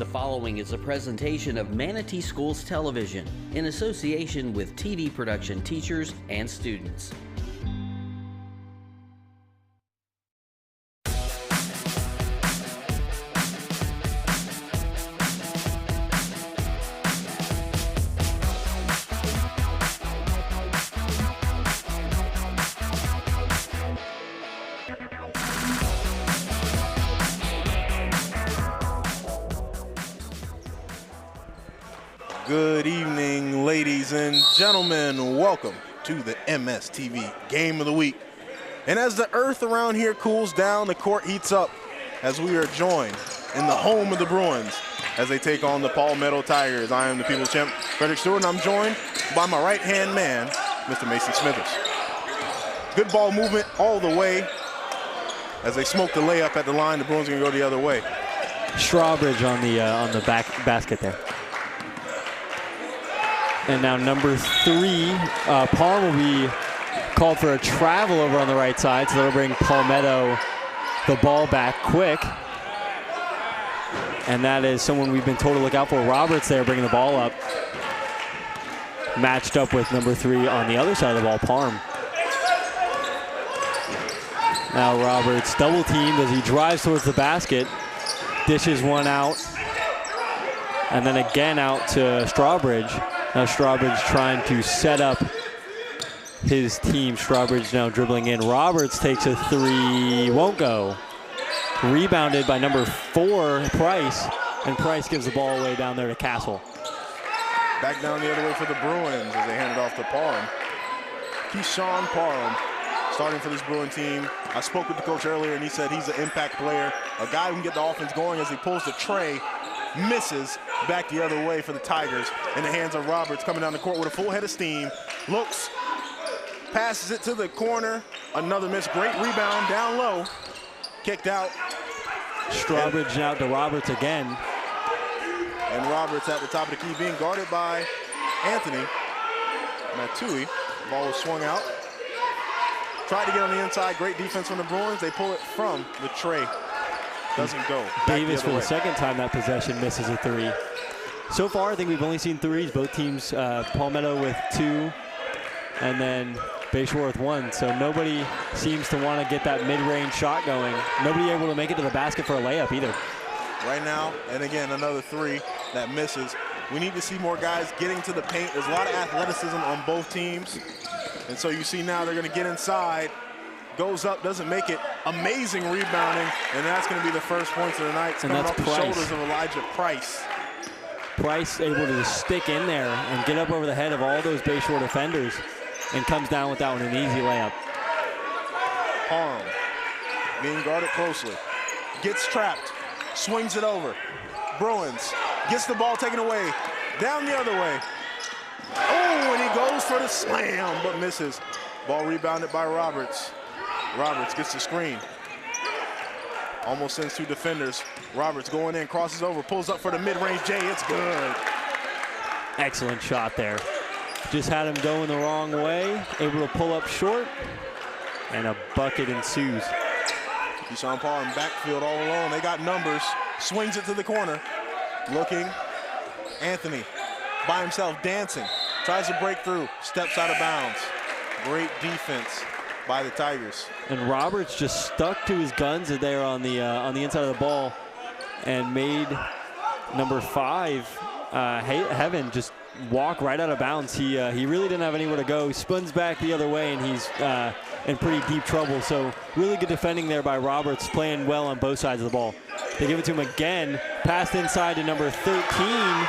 The following is a presentation of Manatee Schools Television in association with TV production teachers and students. Good evening, ladies and gentlemen. Welcome to the MSTV Game of the Week. And as the earth around here cools down, the court heats up as we are joined in the home of the Bruins as they take on the Palmetto Tigers. I am the People's Champ, Frederick Stewart, and I'm joined by my right-hand man, Mr. Mason Smithers. Good ball movement all the way. As they smoke the layup at the line, the Bruins are going to go the other way. Strawbridge on the back basket there. And now number 3, Palm will be called for a travel over on the right side, so that'll bring Palmetto the ball back quick. And that is someone we've been told to look out for. Roberts there bringing the ball up. Matched up with number 3 on the other side of the ball, Parm. Now Roberts double teamed as he drives towards the basket. Dishes one out. And then again out to Strawbridge. Now Strawbridge trying to set up his team. Strawbridge now dribbling in. Roberts takes a 3, won't go. Rebounded by number 4, Price, and Price gives the ball away down there to Castle. Back down the other way for the Bruins as they hand it off to Parham. Keyshawn Parham starting for this Bruin team. I spoke with the coach earlier and he said he's an impact player, a guy who can get the offense going as he pulls the tray. Misses back the other way for the Tigers in the hands of Roberts coming down the court with a full head of steam. Looks, passes it to the corner. Another miss, great rebound down low. Kicked out. Strawbridge out to Roberts again. And Roberts at the top of the key being guarded by Anthony. Manatee, ball was swung out. Tried to get on the inside, great defense from the Bruins. They pull it from the tray. Doesn't go. Davis for the second time that possession misses a 3. So far, I think we've only seen 3s. Both teams, Palmetto with 2, and then Bayshore with 1. So nobody seems to want to get that mid-range shot going. Nobody able to make it to the basket for a layup either. Right now, and again, another 3 that misses. We need to see more guys getting to the paint. There's a lot of athleticism on both teams. And so you see now they're going to get inside. Goes up, doesn't make it. Amazing rebounding, and that's going to be the first points of the night. It's coming off the shoulders of Elijah Price. Price able to just stick in there and get up over the head of all those Bayshore defenders and comes down with that one, an easy layup. Parham being guarded closely. Gets trapped, swings it over. Bruins gets the ball taken away. Down the other way. Oh, and he goes for the slam, but misses. Ball rebounded by Roberts. Roberts gets the screen. Almost sends 2 defenders. Roberts going in, crosses over, pulls up for the mid-range J. It's good. Excellent shot there. Just had him going the wrong way. Able to pull up short, and a bucket ensues. Keyshawn Paul in backfield all alone. They got numbers. Swings it to the corner. Looking. Anthony by himself, dancing. Tries to break through. Steps out of bounds. Great defense by the Tigers. And Roberts just stuck to his guns there on the inside of the ball and made number 5, Heaven, just walk right out of bounds. He really didn't have anywhere to go. He spins back the other way, and he's in pretty deep trouble. So really good defending there by Roberts, playing well on both sides of the ball. They give it to him again. Passed inside to number 13,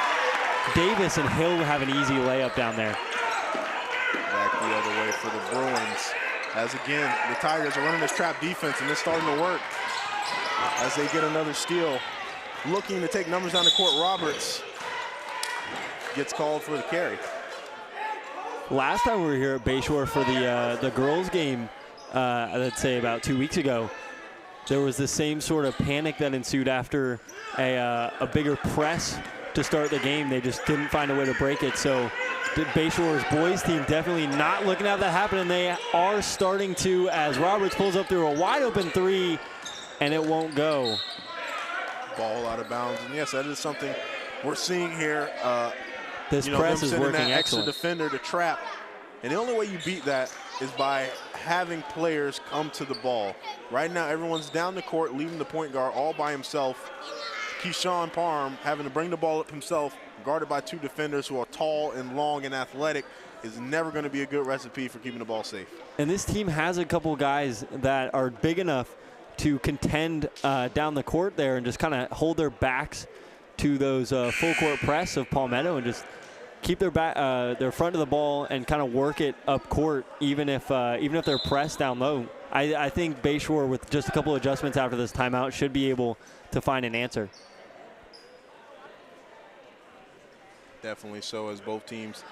Davis, and he'll have an easy layup down there. Back the other way for the Bruins. As again, the Tigers are running this trap defense, and it's starting to work as they get another steal. Looking to take numbers down the court, Roberts gets called for the carry. Last time we were here at Bayshore for the girls game, let's say about 2 weeks ago, there was the same sort of panic that ensued after a bigger press to start the game. They just didn't find a way to break it. So Bayshore's boys team definitely not looking to have that happen, and they are starting to, as Roberts pulls up through a wide open 3, and it won't go. ball out of bounds. And yes, that is something we're seeing here. This press is working that excellent. Extra defender to trap. And the only way you beat that is by having players come to the ball. Right now, everyone's down the court, leaving the point guard all by himself. Keyshawn Parham having to bring the ball up himself, guarded by 2 defenders who are tall and long and athletic, is never going to be a good recipe for keeping the ball safe. And this team has a couple guys that are big enough to contend down the court there and just kind of hold their backs to those full court press of Palmetto and just keep their front of the ball and kind of work it up court, even if they're pressed down low. I think Bayshore, with just a couple adjustments after this timeout, should be able to find an answer. Definitely so, as both teams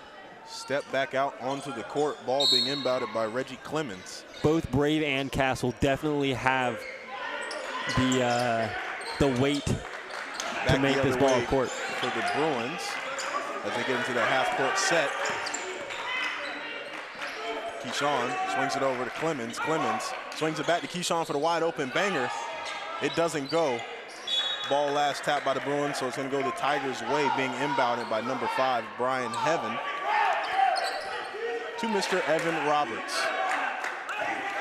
step back out onto the court, ball being inbounded by Reggie Clemens. Both Brave and Castle definitely have the weight to make this ball court. For the Bruins, as they get into their half-court set. Keyshawn swings it over to Clemens. Clemens swings it back to Keyshawn for the wide-open banger. It doesn't go. Ball last tapped by the Bruins, so it's going to go the Tigers' way, being inbounded by number 5, Brian Heaven, to Mr. Evan Roberts.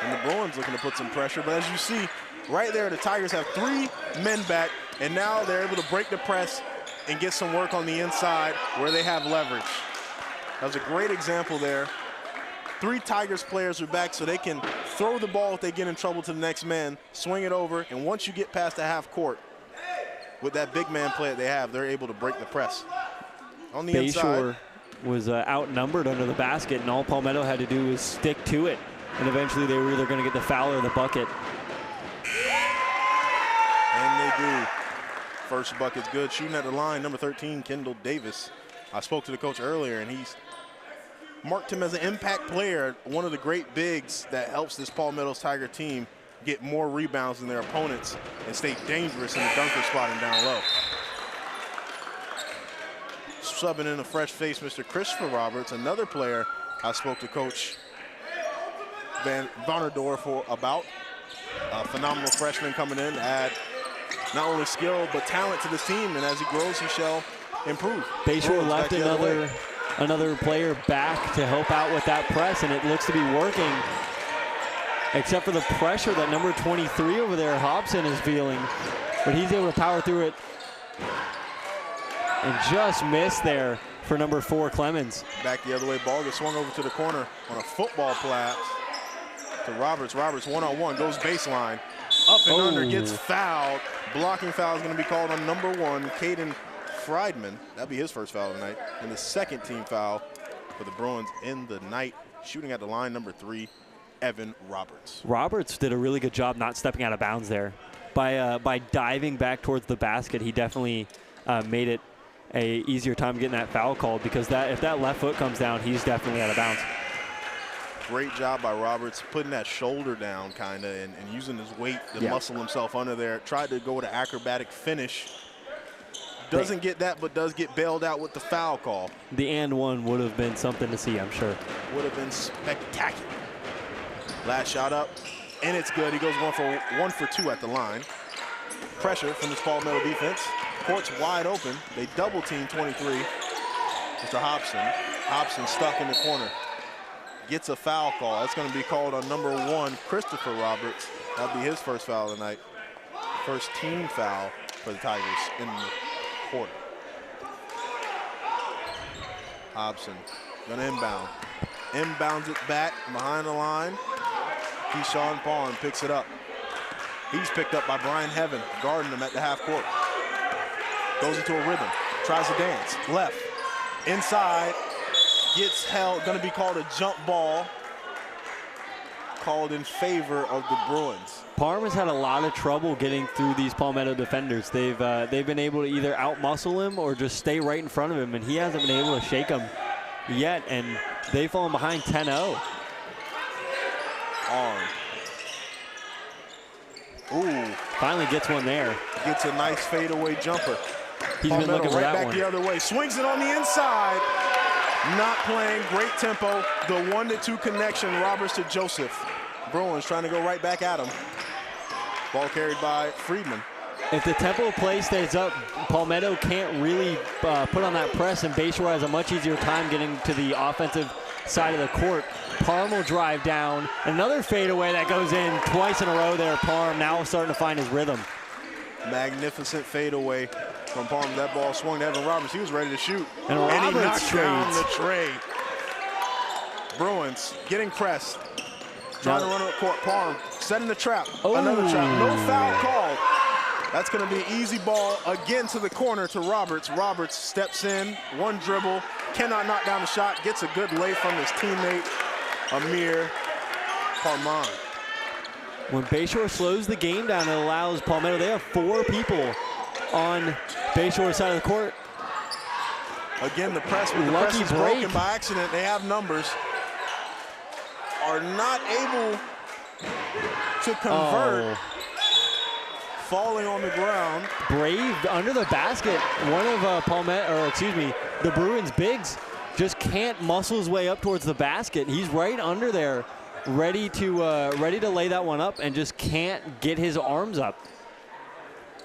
And the Bruins looking to put some pressure, but as you see right there, the Tigers have 3 men back, and now they're able to break the press and get some work on the inside where they have leverage. That was a great example there. 3 Tigers players are back so they can throw the ball if they get in trouble to the next man, swing it over, and once you get past the half court, with that big man play that they have, they're able to break the press. On the Bayshore inside was outnumbered under the basket, and all Palmetto had to do was stick to it. And eventually they were either going to get the foul or the bucket. And they do. First bucket's good. Shooting at the line, number 13, Kendall Davis. I spoke to the coach earlier, and he's marked him as an impact player, one of the great bigs that helps this Palmetto Tiger team get more rebounds than their opponents and stay dangerous in the dunker spot and down low. Subbing in a fresh face, Mr. Christopher Roberts, another player I spoke to Coach Van Vonerdorf for about. A phenomenal freshman coming in to add not only skill but talent to this team, and as he grows, he shall improve. Bayshore left another player back to help out with that press, and it looks to be working, except for the pressure that number 23 over there, Hobson, is feeling. But he's able to power through it and just missed there for number 4, Clemens. Back the other way, ball gets swung over to the corner on a football pass to Roberts. Roberts one-on-one, goes baseline. Up and under, gets fouled. Blocking foul is going to be called on number 1, Caden Friedman. That'll be his first foul tonight. And the second team foul for the Bruins in the night. Shooting at the line, number 3, Evan Roberts. Roberts did a really good job not stepping out of bounds there. By diving back towards the basket, he definitely made it a easier time getting that foul called, because if that left foot comes down, he's definitely out of bounds. Great job by Roberts putting that shoulder down kind of and using his weight to muscle himself under there. Tried to go with an acrobatic finish. Doesn't get that, but does get bailed out with the foul call. The and one would have been something to see, I'm sure. Would have been spectacular. Last shot up, and it's good. He goes one for 2 at the line. Pressure from this Palmetto defense. Court's wide open. They double team 23. Mr. Hobson. Hobson stuck in the corner. Gets a foul call. That's going to be called on number 1, Christopher Roberts. That'll be his first foul tonight. First team foul for the Tigers in the quarter. Hobson going to inbound. Inbounds it back behind the line. Keyshawn Parham picks it up. He's picked up by Brian Heaven, guarding him at the half court. Goes into a rhythm, tries to dance, left, inside, gets held, gonna be called a jump ball, called in favor of the Bruins. Parham has had a lot of trouble getting through these Palmetto defenders. They've been able to either out-muscle him or just stay right in front of him, and he hasn't been able to shake him yet, and they've fallen behind 10-0. Arm. Ooh. Finally gets one there. Gets a nice fadeaway jumper. He's been looking for right that back one. the other way. Swings it on the inside. Not playing. Great tempo. The 1-2 connection. Roberts to Joseph. Bruins trying to go right back at him. Ball carried by Friedman. If the tempo of play stays up, Palmetto can't really put on that press, and Bayshore has a much easier time getting to the offensive side of the court. Parm will drive down. Another fadeaway that goes in twice in a row there. Parm now starting to find his rhythm. Magnificent fadeaway from Parm. That ball swung to Evan Roberts. He was ready to shoot. And he knocked Roberts down the trades. trade. Bruins getting pressed. Trying to run up court. Parm setting the trap. Another trap. No foul called. That's going to be an easy ball again to the corner to Roberts. Roberts steps in, one dribble, cannot knock down the shot, gets a good lay from his teammate, Amir Parman. When Bayshore slows the game down, it allows Palmetto. They have 4 people on Bayshore's side of the court. Again, the press, but the press is broken by accident. They have numbers. Are not able to convert. Falling on the ground. Brave under the basket. One of the Bruins bigs just can't muscle his way up towards the basket. He's right under there, ready to lay that one up, and just can't get his arms up.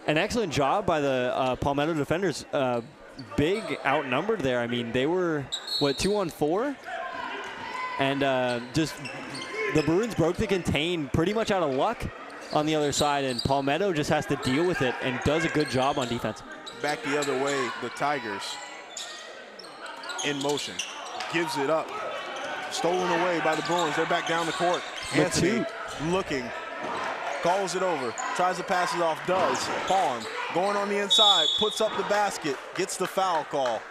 An excellent job by the Palmetto defenders. Big outnumbered there. I mean, they were, what, 2-on-4? And just the Bruins broke the contain pretty much out of luck on the other side, and Palmetto just has to deal with it and does a good job on defense. Back the other way, the Tigers in motion. Gives it up. Stolen away by the Bruins. They're back down the court. Anthony looking. Calls it over. Tries to pass it off. Does. Palm going on the inside. Puts up the basket. Gets the foul call.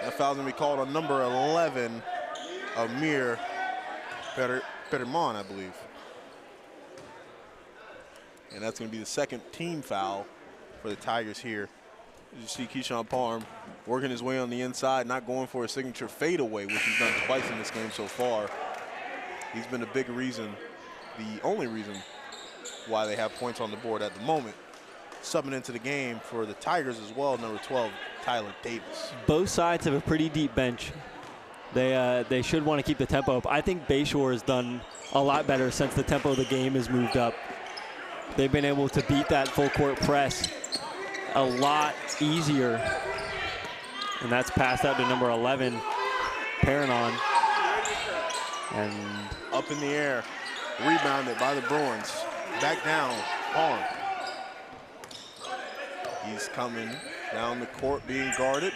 That foul's going to be called on number 11, Amir Perman, I believe. And that's going to be the second team foul for the Tigers here. You see Keyshawn Parm working his way on the inside, not going for a signature fadeaway, which he's done twice in this game so far. He's been a big reason, the only reason why they have points on the board at the moment. Subbing into the game for the Tigers as well, number 12, Tyler Davis. Both sides have a pretty deep bench. They should want to keep the tempo up. I think Bayshore has done a lot better since the tempo of the game has moved up. They've been able to beat that full court press a lot easier. And that's passed out to number 11, Paranon. And up in the air, rebounded by the Bruins. Back down, Parm. He's coming down the court, being guarded.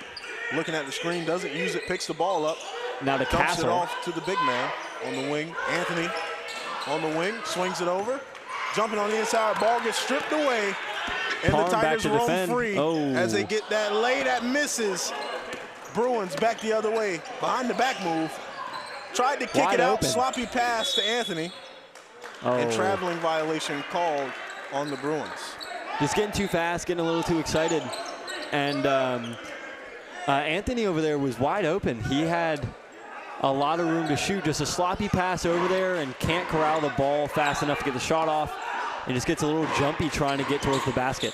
Looking at the screen, doesn't use it, picks the ball up. Now to dumps Castle. It off to the big man on the wing. Anthony on the wing, swings it over. Jumping on the inside, ball gets stripped away. And Parm the Tigers roam free as they get that lay that misses. Bruins back the other way, behind the back move. Tried to kick it out, sloppy pass to Anthony. And traveling violation called on the Bruins. Just getting too fast, getting a little too excited. And Anthony over there was wide open. He had a lot of room to shoot. Just a sloppy pass over there and can't corral the ball fast enough to get the shot off. And just gets a little jumpy trying to get towards the basket.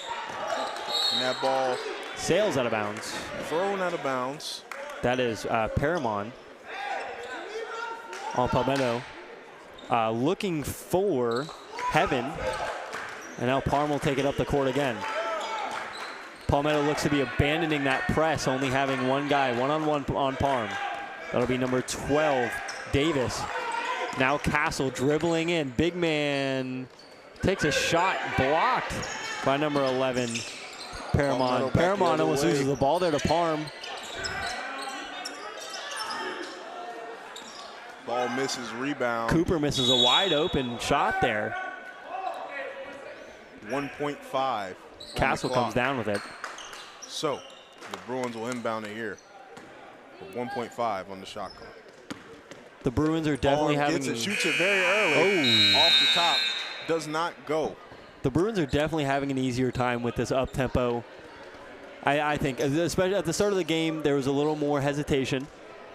And that ball sails out of bounds. Thrown out of bounds. That is Paramon on Palmetto. Looking for Heaven. And now Parm will take it up the court again. Palmetto looks to be abandoning that press, only having one guy, one-on-one on Parm. That'll be number 12, Davis. Now Castle dribbling in. Big man takes a shot blocked by number 11, Paramon. Paramon almost loses the ball there to Parm. Ball misses, rebound. Cooper misses a wide open shot there. 1.5. Castle comes down with it. So the Bruins will inbound it here. 1.5 on the shot clock. The Bruins are definitely having. Gets it, shoots it very early. Off the top, does not go. The Bruins are definitely having an easier time with this up tempo. I think, especially at the start of the game, there was a little more hesitation,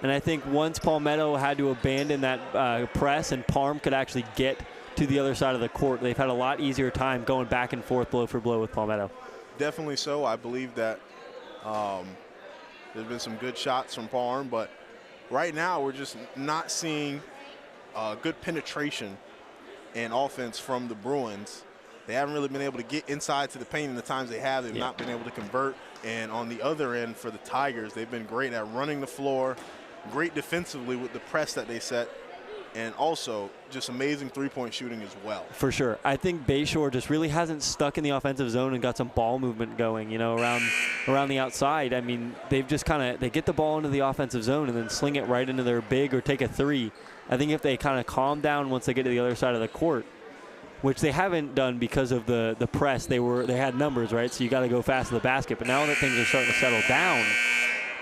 and I think once Palmetto had to abandon that press and Parm could actually get to the other side of the court, they've had a lot easier time going back and forth, blow for blow with Palmetto. Definitely so. I believe that there's been some good shots from Parm, but right now we're just not seeing good penetration and offense from the Bruins. They haven't really been able to get inside to the paint in the times they have. They've not been able to convert. And on the other end for the Tigers, they've been great at running the floor, great defensively with the press that they set, and also just amazing three-point shooting as well. For sure. I think Bayshore just really hasn't stuck in the offensive zone and got some ball movement going, you know, around the outside. I mean, they've just they get the ball into the offensive zone and then sling it right into their big or take a three. I think if they kind of calm down once they get to the other side of the court, which they haven't done because of the press, they had numbers, right? So you got to go fast to the basket. But now that things are starting to settle down,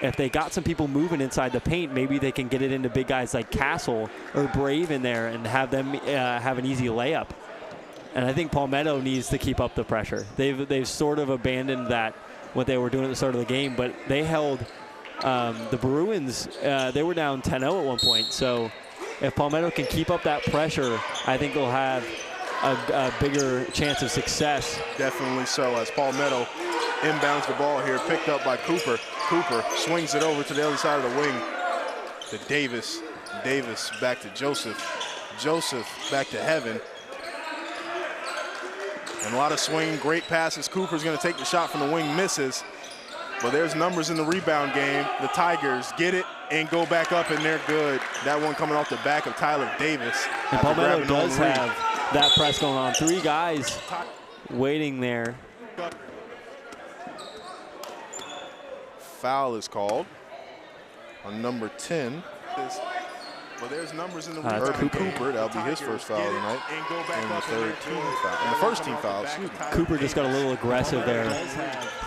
if they got some people moving inside the paint, maybe they can get it into big guys like Castle or Brave in there and have them have an easy layup. And I think Palmetto needs to keep up the pressure. They've sort of abandoned that, what they were doing at the start of the game, but they held the Bruins. They were down 10-0 at one point. So if Palmetto can keep up that pressure, I think they'll have a bigger chance of success. Definitely so, as Palmetto inbounds the ball here, picked up by Cooper. Cooper swings it over to the other side of the wing to Davis. Davis back to Joseph. Joseph back to Heaven. And a lot of swing, great passes. Cooper's going to take the shot from the wing, misses. But there's numbers in the rebound game. The Tigers get it and go back up, and they're good. That one coming off the back of Tyler Davis. And Palmetto does have that press going on. Three guys waiting there. Foul is called on number 10. Well, there's numbers in the Urban Cooper. That'll be his first foul tonight. And the third team foul. And the first team foul, excuse me. Cooper just got a little aggressive there,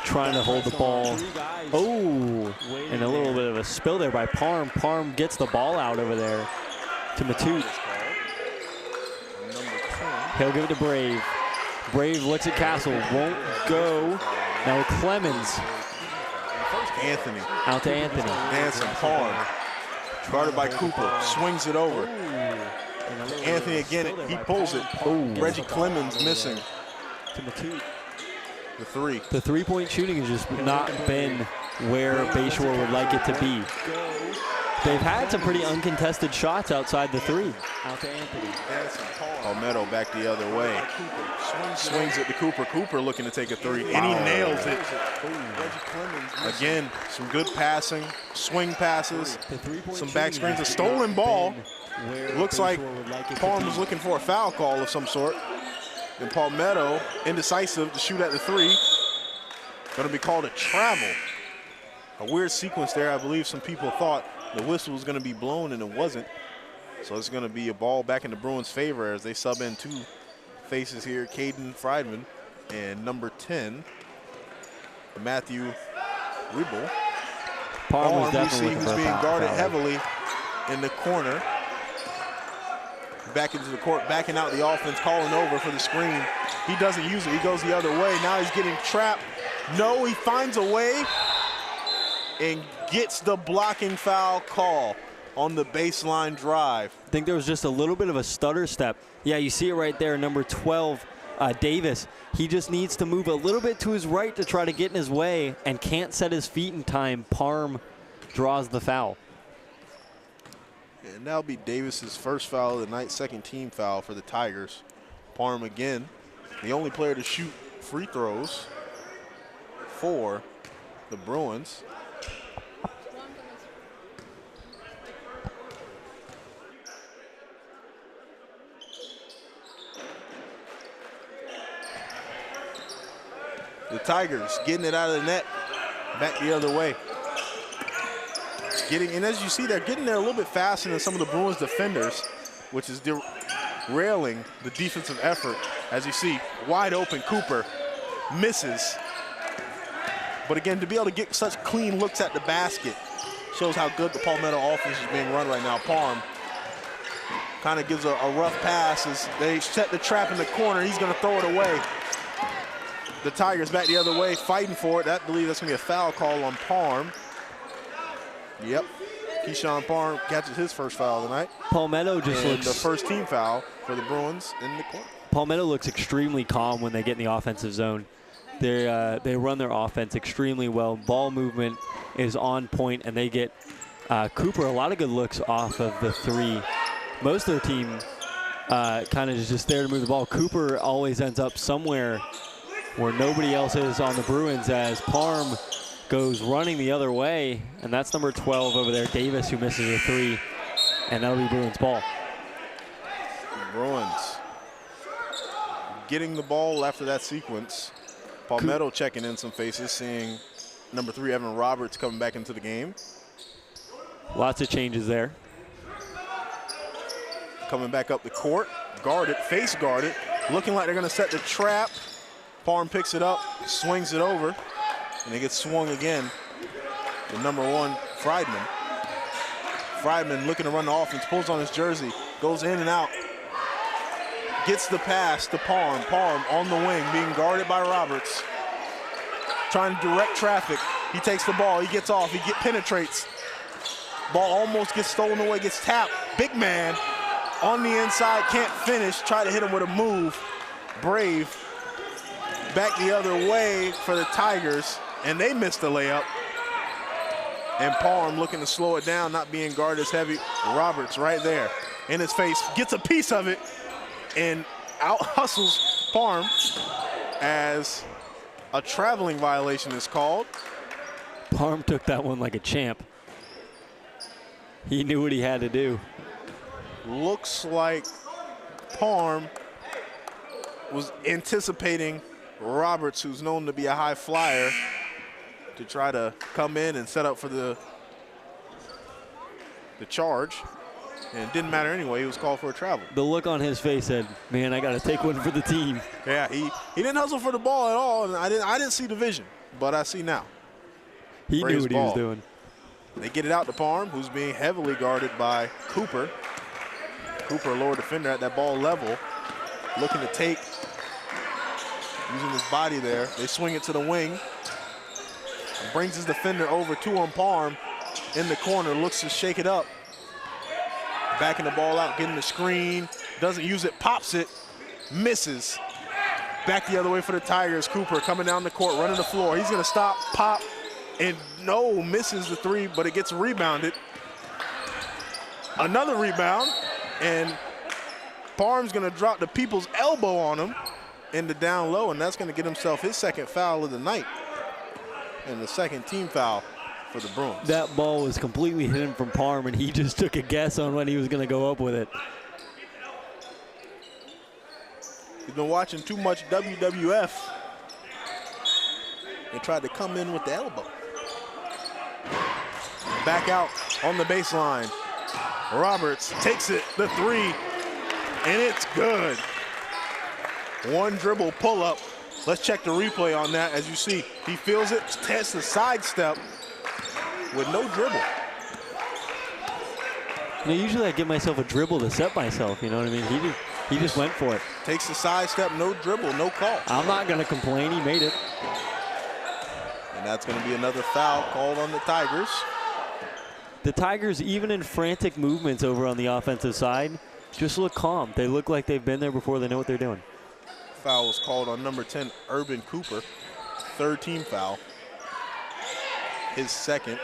trying to hold the ball. Oh, and a little bit of a spill there by Parm. Parm gets the ball out over there to Matute. He'll give it to Brave. Brave looks at Castle, won't go. Now Clemens. Anthony. Out to Anthony. Dancing, Parm. Guarded by Cooper, swings it over. Anthony again, he pulls it. Reggie Clemens missing. To Matute. The three. The three-point shooting has just not been where Bayshore would like it to be. They've had some pretty uncontested shots outside the three. Out to Anthony. Palmetto back the other way. Swings it to Cooper. Cooper looking to take a three, and he nails it. Again, some good passing, swing passes, some back screens, a stolen ball. Looks like Palm was looking for a foul call of some sort. And Palmetto, indecisive to shoot at the three. Going to be called a travel. A weird sequence there. I believe some people thought the whistle was going to be blown, and it wasn't. So it's going to be a ball back in the Bruins' favor as they sub in two faces here, Caden Friedman and number 10, Matthew Ribble. Parm we see who's being guarded heavily in the corner. Back into the court, backing out the offense, calling over for the screen. He doesn't use it. He goes the other way. Now he's getting trapped. No, he finds a way and gets the blocking foul call on the baseline drive. I think there was just a little bit of a stutter step. Yeah, you see it right there, number 12, Davis. He just needs to move a little bit to his right to try to get in his way and can't set his feet in time. Parm draws the foul. And that'll be Davis's first foul of the night, second team foul for the Tigers. Parm again, the only player to shoot free throws for the Bruins. The Tigers getting it out of the net, back the other way. And as you see, they're getting there a little bit faster than some of the Bruins defenders, which is derailing the defensive effort. As you see, wide open, Cooper misses. But again, to be able to get such clean looks at the basket shows how good the Palmetto offense is being run right now. Parm kind of gives a rough pass as they set the trap in the corner. He's going to throw it away. The Tigers back the other way, fighting for it. I believe that's going to be a foul call on Parm. Yep. Keyshawn Parm catches his first foul tonight. Palmetto just looks... the first team foul for the Bruins in the court. Palmetto looks extremely calm when they get in the offensive zone. They run their offense extremely well. Ball movement is on point, and they get Cooper a lot of good looks off of the three. Most of their team kind of just there to move the ball. Cooper always ends up somewhere where nobody else is on the Bruins as Parm goes running the other way, and that's number 12 over there, Davis, who misses a 3, and that'll be Bruins ball. Bruins getting the ball after that sequence. Palmetto checking in some faces, seeing number 3, Evan Roberts, coming back into the game. Lots of changes there. Coming back up the court, guarded, face guarded, looking like they're gonna set the trap. Parm picks it up, swings it over, and it gets swung again to number 1, Friedman. Friedman looking to run the offense, pulls on his jersey, goes in and out, gets the pass to Parm. Parm on the wing, being guarded by Roberts, trying to direct traffic. He takes the ball, he gets off, he penetrates. Ball almost gets stolen away, gets tapped. Big man on the inside, can't finish, try to hit him with a move. Brave back the other way for the Tigers, and they missed the layup. And Parm looking to slow it down, not being guarded as heavy. Roberts right there in his face, gets a piece of it, and out hustles Parm as a traveling violation is called. Parm took that one like a champ. He knew what he had to do. Looks like Parm was anticipating Roberts, who's known to be a high flyer, to try to come in and set up for the charge. And it didn't matter anyway, he was called for a travel. The look on his face said, man, I got to take one for the team. Yeah, he didn't hustle for the ball at all, and I didn't see the vision, but I see now. He knew what he was doing. They get it out to Parm, who's being heavily guarded by Cooper. Cooper, a lower defender at that ball level, looking to take, using his body there. They swing it to the wing. Brings his defender over to him. Parm in the corner, looks to shake it up. Backing the ball out, getting the screen. Doesn't use it, pops it, misses. Back the other way for the Tigers. Cooper coming down the court, running the floor. He's gonna stop, pop, and no, misses the 3, but it gets rebounded. Another rebound, and Parm's gonna drop the people's elbow on him in the down low, and that's gonna get himself his 2nd foul of the night and the 2nd team foul for the Bruins. That ball was completely hidden from Parm, and he just took a guess on when he was gonna go up with it. He's been watching too much WWF and tried to come in with the elbow. Back out on the baseline. Roberts takes it, the 3, and it's good. One dribble pull-up. Let's check the replay on that. As you see, he feels it, tests the sidestep with no dribble. You know, usually I give myself a dribble to set myself, you know what I mean? He just went for it. Takes the sidestep, no dribble, no call. I'm not going to complain, he made it. And that's going to be another foul called on the Tigers. The Tigers, even in frantic movements over on the offensive side, just look calm. They look like they've been there before. They know what they're doing. Foul was called on number 10, Urban Cooper. 3rd team foul. His 2nd.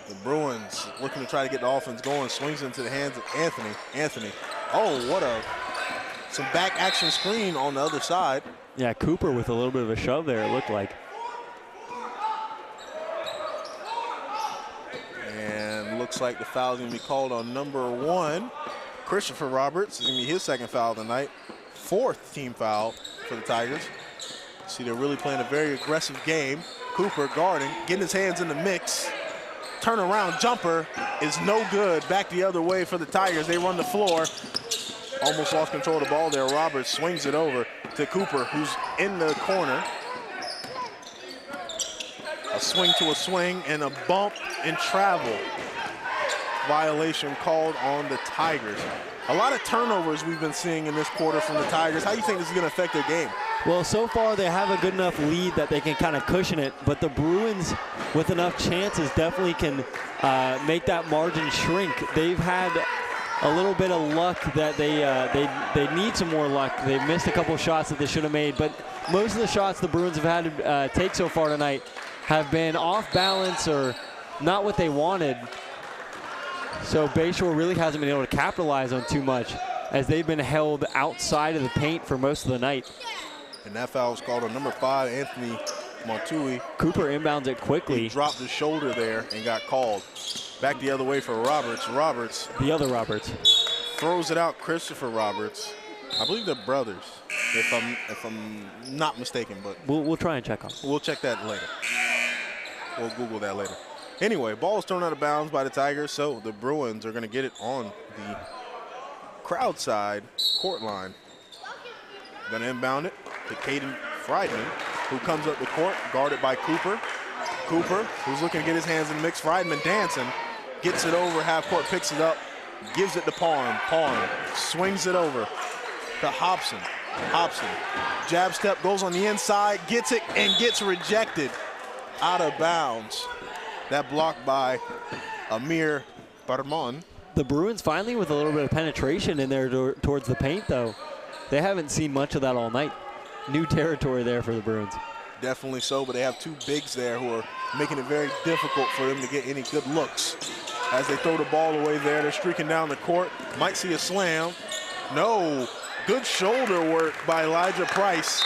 The Bruins looking to try to get the offense going. Swings into the hands of Anthony. Anthony. Oh, some back action screen on the other side. Yeah, Cooper with a little bit of a shove there, it looked like. And looks like the foul is going to be called on number 1, Christopher Roberts. It's going to be his 2nd foul of the night. 4th team foul for the Tigers. See, they're really playing a very aggressive game. Cooper guarding, getting his hands in the mix. Turnaround jumper is no good. Back the other way for the Tigers. They run the floor. Almost lost control of the ball there. Roberts swings it over to Cooper, who's in the corner. A swing to a swing and a bump and travel. Violation called on the Tigers. A lot of turnovers we've been seeing in this quarter from the Tigers. How do you think this is going to affect their game? Well, so far they have a good enough lead that they can kind of cushion it, but the Bruins, with enough chances, definitely can make that margin shrink. They've had a little bit of luck that they need some more luck. They've missed a couple shots that they should have made, but most of the shots the Bruins have had to take so far tonight have been off balance or not what they wanted. So Bayshore really hasn't been able to capitalize on too much. as they've been held outside of the paint for most of the night. And that foul was called on number 5, Anthony Montui. Cooper inbounds it quickly. He dropped his shoulder there and got called. Back the other way for Roberts. Roberts. The other Roberts. Throws it out, Christopher Roberts. I believe they're brothers, if I'm not mistaken, but We'll try and check on. we'll check that later. We'll Google that later. Anyway, ball is thrown out of bounds by the Tigers, so the Bruins are going to get it on the crowd side court line. Going to inbound it to Caden Friedman, who comes up the court, guarded by Cooper. Cooper, who's looking to get his hands in the mix. Friedman dancing, gets it over half court, picks it up, gives it to Parham. Parham swings it over to Hobson. Hobson, jab step, goes on the inside, gets it, and gets rejected out of bounds. That blocked by Amir Barman. The Bruins finally with a little bit of penetration in there towards the paint, though. They haven't seen much of that all night. New territory there for the Bruins. Definitely so, but they have two bigs there who are making it very difficult for them to get any good looks. As they throw the ball away there, they're streaking down the court. Might see a slam. No. Good shoulder work by Elijah Price.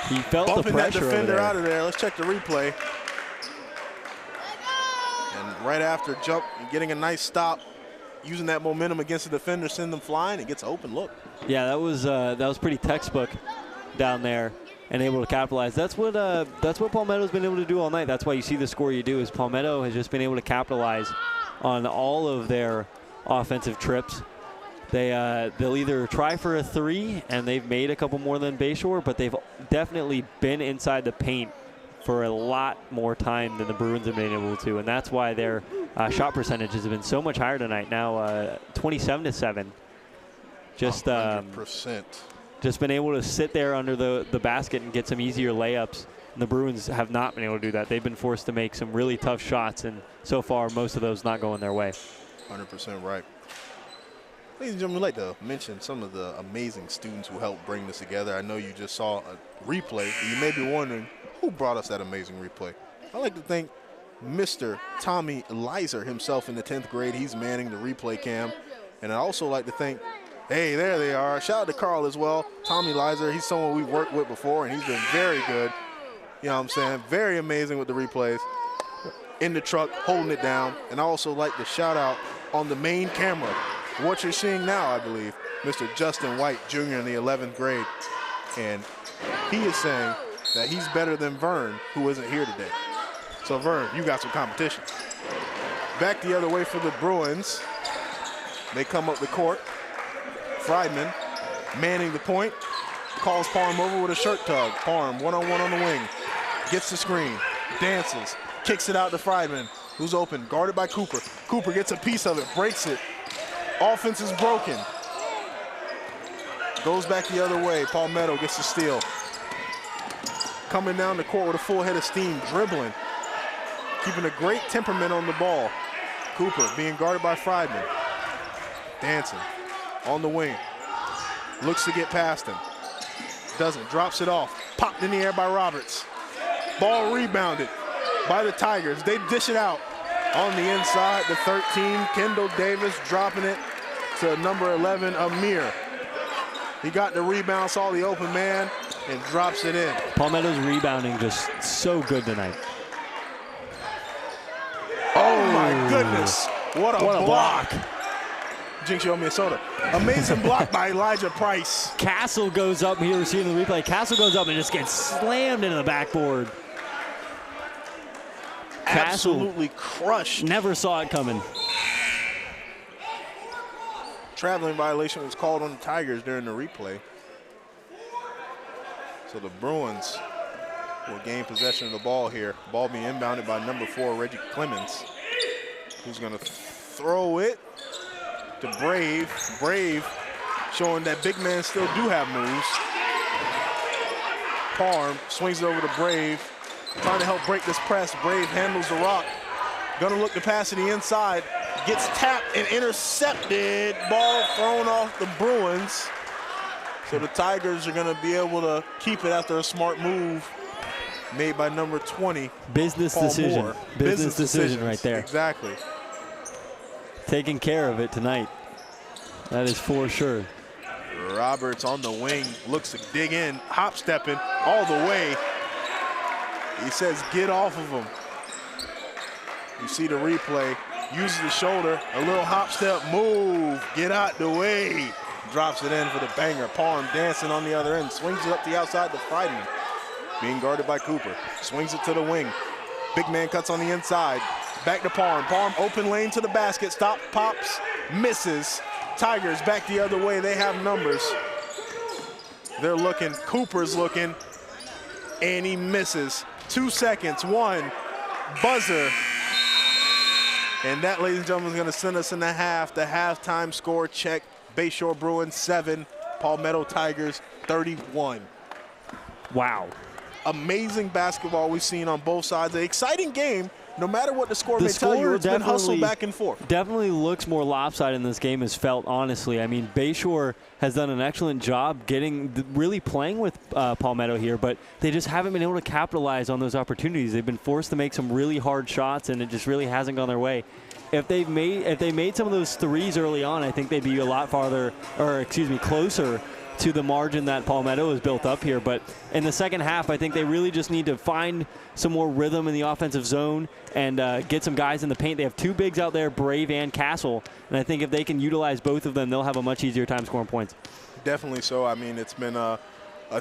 He felt bumping the pressure that defender over there. out of there. Let's check the replay. And right after jump, getting a nice stop, using that momentum against the defender, send them flying, it gets an open look. Yeah, that was pretty textbook down there and able to capitalize. That's what Palmetto's been able to do all night. That's why you see the score you do, is Palmetto has just been able to capitalize on all of their offensive trips. They'll either try for a three, and they've made a couple more than Bayshore, but they've definitely been inside the paint for a lot more time than the Bruins have been able to, and that's why their shot percentages have been so much higher tonight. Now 27-7. Just 100%. Just been able to sit there under the basket and get some easier layups. And the Bruins have not been able to do that. They've been forced to make some really tough shots, and so far most of those not going their way. 100% right. Ladies and gentlemen, I'd like to mention some of the amazing students who helped bring this together. I know you just saw a replay. You may be wondering, who brought us that amazing replay? I'd like to thank Mr. Tommy Lizer himself in the 10th grade. He's manning the replay cam. And I'd also like to thank, hey, there they are. Shout out to Carl as well. Tommy Lizer, he's someone we've worked with before, and he's been very good. You know what I'm saying? Very amazing with the replays. In the truck, holding it down. And I also like to shout out on the main camera, what you're seeing now, I believe, Mr. Justin White, Jr. in the 11th grade. And he is saying that he's better than Vern, who isn't here today. So, Vern, you got some competition. Back the other way for the Bruins. They come up the court. Friedman manning the point. Calls Parham over with a shirt tug. Parham one-on-one on the wing. Gets the screen. Dances. Kicks it out to Friedman, who's open. Guarded by Cooper. Cooper gets a piece of it. Breaks it. Offense is broken. Goes back the other way. Palmetto gets the steal. Coming down the court with a full head of steam, dribbling. Keeping a great temperament on the ball. Cooper being guarded by Friedman. Dancing on the wing. Looks to get past him. Doesn't. Drops it off. Popped in the air by Roberts. Ball rebounded by the Tigers. They dish it out. On the inside, the 13, Kendall Davis dropping it to number 11, Amir. He got the rebound, saw the open man, and drops it in. Palmetto's rebounding just so good tonight. Oh my goodness, what a block. Jinx, you owe me a soda. Amazing block by Elijah Price. Castle goes up here, receiving the replay. Castle goes up and just gets slammed into the backboard. Absolutely crushed. Never saw it coming. Traveling violation was called on the Tigers during the replay. So the Bruins will gain possession of the ball here. Ball being inbounded by number 4, Reggie Clemens, who's going to throw it to Brave. Brave showing that big men still do have moves. Parham swings it over to Brave. Trying to help break this press. Brave handles the rock. Gonna look to pass to the inside. Gets tapped and intercepted. Ball thrown off the Bruins. So the Tigers are gonna be able to keep it after a smart move made by number 20. Business Paul decision. Moore. Business decision right there. Exactly. Taking care of it tonight. That is for sure. Roberts on the wing, looks to dig in, hop stepping all the way. He says, get off of him. You see the replay, uses the shoulder, a little hop step, move, get out the way. Drops it in for the banger. Parham dancing on the other end, swings it up the outside to Friedman. Being guarded by Cooper, swings it to the wing. Big man cuts on the inside, back to Parham. Parham open lane to the basket, stop, pops, misses. Tigers back the other way, they have numbers. They're looking, Cooper's looking, and he misses. 2 seconds, one, buzzer. And that, ladies and gentlemen, is gonna send us in the half. The halftime score check, Bayshore Bruins 7, Palmetto Tigers 31. Wow. Amazing basketball we've seen on both sides. An exciting game. No matter what the score may tell you, it's been hustled back and forth. Definitely looks more lopsided in this game as felt, honestly. I mean, Bayshore has done an excellent job really playing with Palmetto here, but they just haven't been able to capitalize on those opportunities. They've been forced to make some really hard shots, and it just really hasn't gone their way. If they made some of those threes early on, I think they'd be a lot closer to the margin that Palmetto has built up here. But in the second half, I think they really just need to find some more rhythm in the offensive zone and get some guys in the paint. They have two bigs out there, Brave and Castle, and I think if they can utilize both of them, they'll have a much easier time scoring points. Definitely so. I mean, it's been a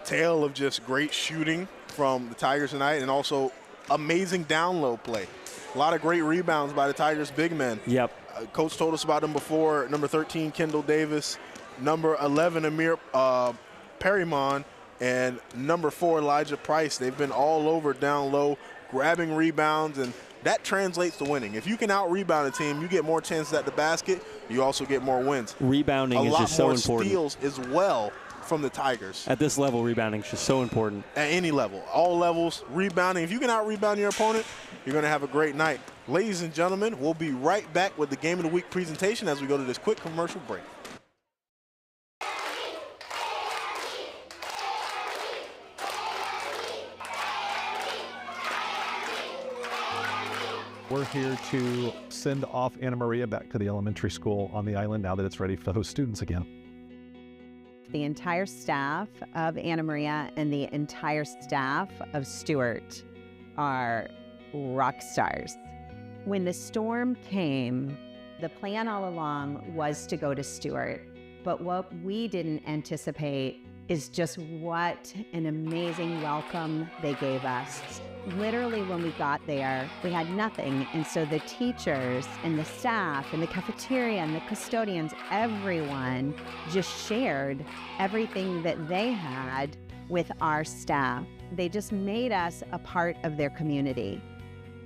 tale of just great shooting from the Tigers tonight, and also amazing down-low play. A lot of great rebounds by the Tigers big men. Yep. Coach told us about them before. Number 13, Kendall Davis. Number 11, Amir Perrimon. And number 4, Elijah Price. They've been all over down low, grabbing rebounds, and that translates to winning. If you can out-rebound a team, you get more chances at the basket. You also get more wins. Rebounding is just so important. A lot more steals as well from the Tigers. At this level, rebounding is just so important. At any level, all levels, rebounding. If you can out-rebound your opponent, you're going to have a great night. Ladies and gentlemen, we'll be right back with the Game of the Week presentation as we go to this quick commercial break. We're here to send off Anna Maria back to the elementary school on the island now that it's ready for those students again. The entire staff of Anna Maria and the entire staff of Stewart are rock stars. When the storm came, the plan all along was to go to Stewart, but what we didn't anticipate is just what an amazing welcome they gave us. Literally, when we got there, we had nothing. And so the teachers and the staff and the cafeteria and the custodians, everyone just shared everything that they had with our staff. They just made us a part of their community.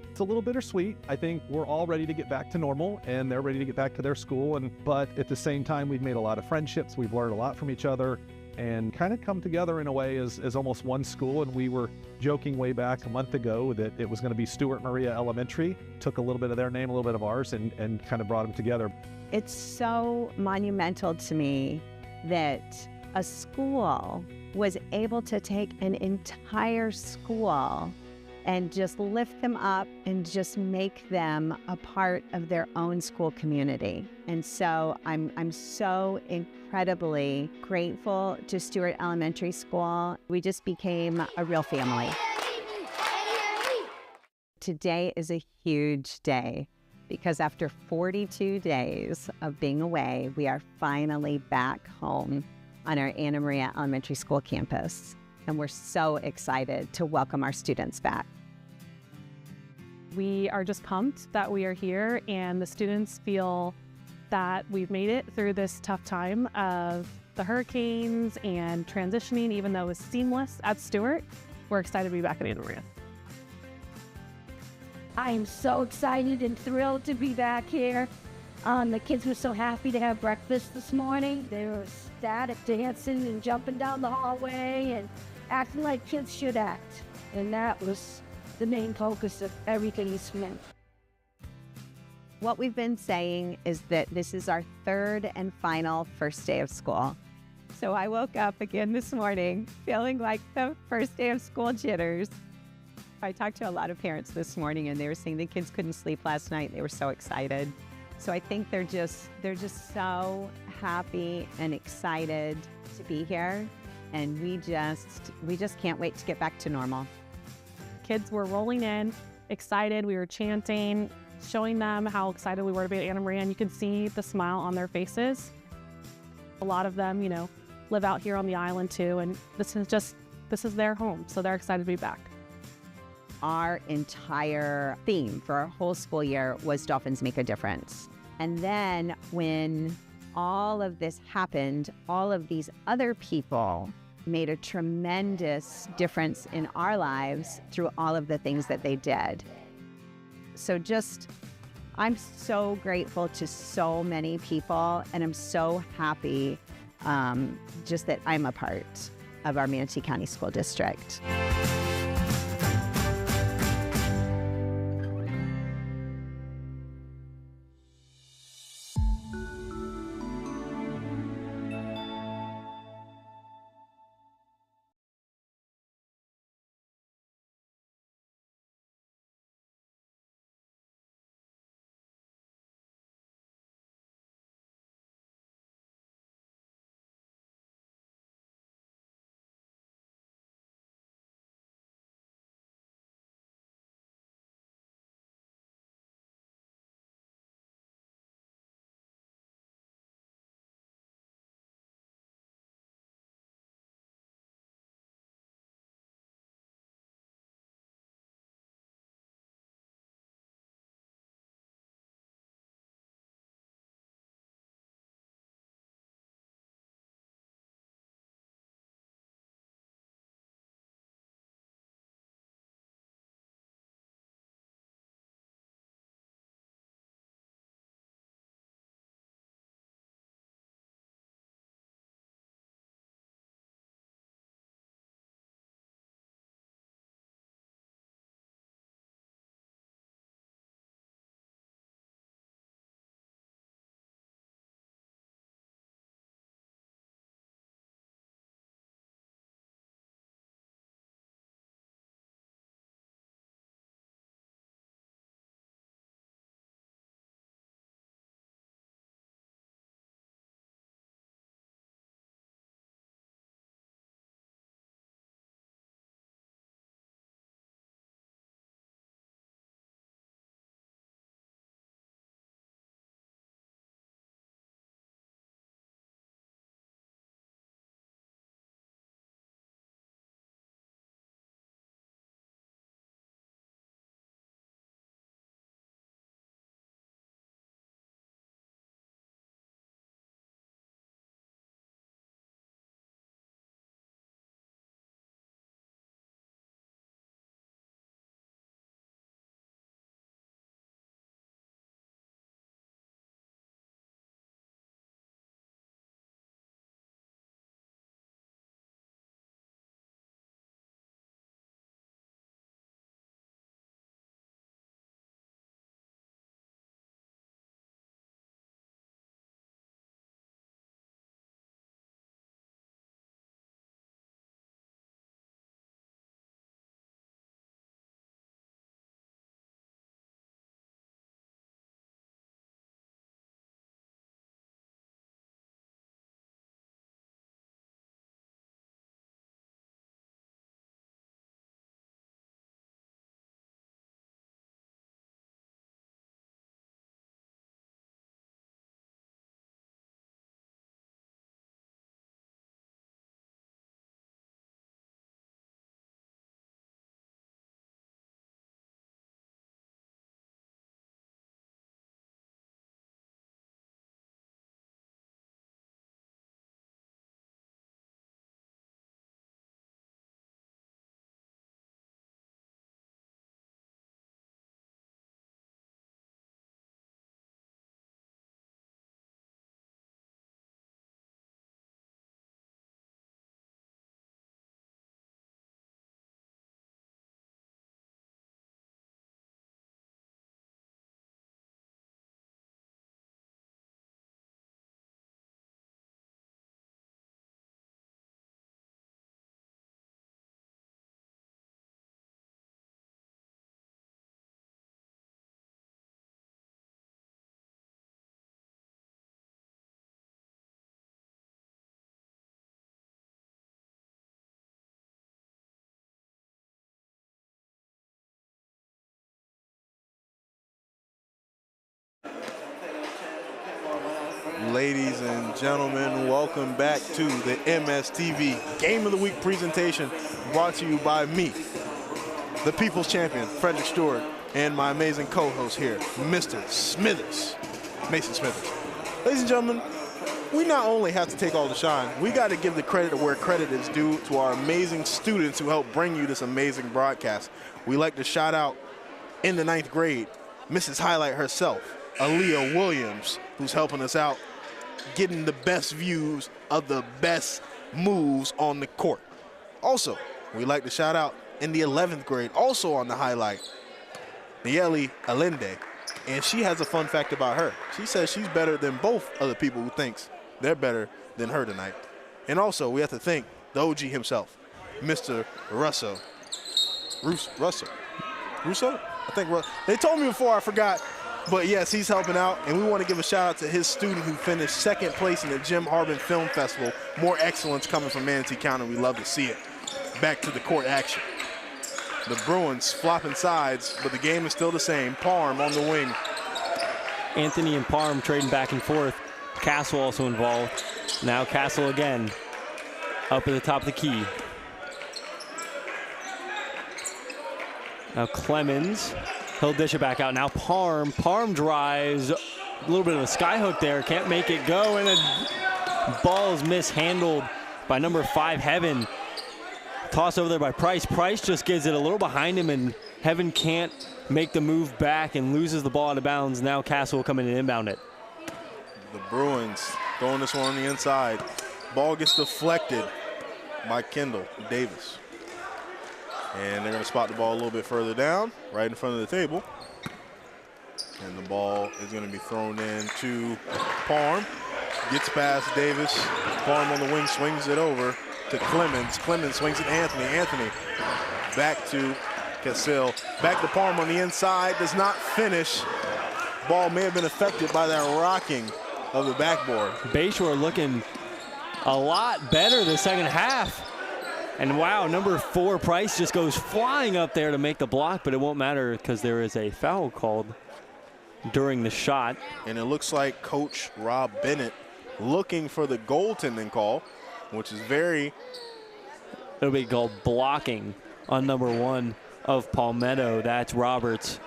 It's a little bittersweet. I think we're all ready to get back to normal and they're ready to get back to their school. But at the same time, we've made a lot of friendships. We've learned a lot from each other and kind of come together in a way as almost one school. And we were joking way back a month ago that it was going to be Stewart Maria Elementary. Took a little bit of their name, a little bit of ours, and kind of brought them together. It's so monumental to me that a school was able to take an entire school and just lift them up and just make them a part of their own school community. And so I'm so incredibly grateful to Stewart Elementary School. We just became a real family. Today is a huge day because after 42 days of being away, we are finally back home on our Anna Maria Elementary School campus. And we're so excited to welcome our students back. We are just pumped that we are here, and the students feel that we've made it through this tough time of the hurricanes and transitioning, even though it was seamless at Stewart. We're excited to be back at Anna Maria. I am so excited and thrilled to be back here. The kids were so happy to have breakfast this morning. They were ecstatic, dancing and jumping down the hallway and acting like kids should act. And that was the main focus of everything this meant. What we've been saying is that this is our third and final first day of school. So I woke up again this morning feeling like the first day of school jitters. I talked to a lot of parents this morning and they were saying the kids couldn't sleep last night. They were so excited. So I think they're just so happy and excited to be here, and we just can't wait to get back to normal. Kids were rolling in, excited. We were chanting, showing them how excited we were to be at Anna Maria, and you could see the smile on their faces. A lot of them, live out here on the island too, and this is their home, so they're excited to be back. Our entire theme for our whole school year was Dolphins Make a Difference. And then when all of this happened, all of these other people made a tremendous difference in our lives through all of the things that they did. So I'm so grateful to so many people, and I'm so happy just that I'm a part of our Manatee County School District. Ladies and gentlemen, welcome back to the MSTV Game of the Week presentation brought to you by me, the People's Champion, Frederick Stewart, and my amazing co-host here, Mr. Smithers, Mason Smithers. Ladies and gentlemen, we not only have to take all the shine, we got to give the credit where credit is due to our amazing students who helped bring you this amazing broadcast. We like to shout out in the 9th grade, Mrs. Highlight herself, Aaliyah Williams, who's helping us out, getting the best views of the best moves on the court. Also, we like to shout out in the 11th grade, also on the highlight, Nayeli Allende, and she has a fun fact about her. She says she's better than both other people who thinks they're better than her tonight. And also, we have to thank the OG himself, Mr. Russo. I think they told me before, I forgot. But yes, he's helping out, and we want to give a shout out to his student who finished 2nd place in the Jim Harbin Film Festival. More excellence coming from Manatee County. We love to see it. Back to the court action. The Bruins flopping sides, but the game is still the same. Parm on the wing. Anthony and Parm trading back and forth. Castle also involved. Now Castle again up at the top of the key. Now Clemens. He'll dish it back out. Now Parm. Parm drives. A little bit of a skyhook there. Can't make it go. And the ball is mishandled by number 5, Heaven. Toss over there by Price. Price just gives it a little behind him, and Heaven can't make the move back and loses the ball out of bounds. Now Castle will come in and inbound it. The Bruins throwing this one on the inside. Ball gets deflected by Kendall Davis. And they're going to spot the ball a little bit further down, right in front of the table. And the ball is going to be thrown in to Parm. Gets past Davis. Parm on the wing swings it over to Clemens. Clemens swings it to Anthony. Anthony back to Cassill. Back to Parm on the inside. Does not finish. Ball may have been affected by that rocking of the backboard. Bayshore looking a lot better the second half. And wow, number 4, Price, just goes flying up there to make the block, but it won't matter because there is a foul called during the shot. And it looks like Coach Rob Bennett looking for the goaltending call, which is It'll be called blocking on number 1 of Palmetto. That's Roberts.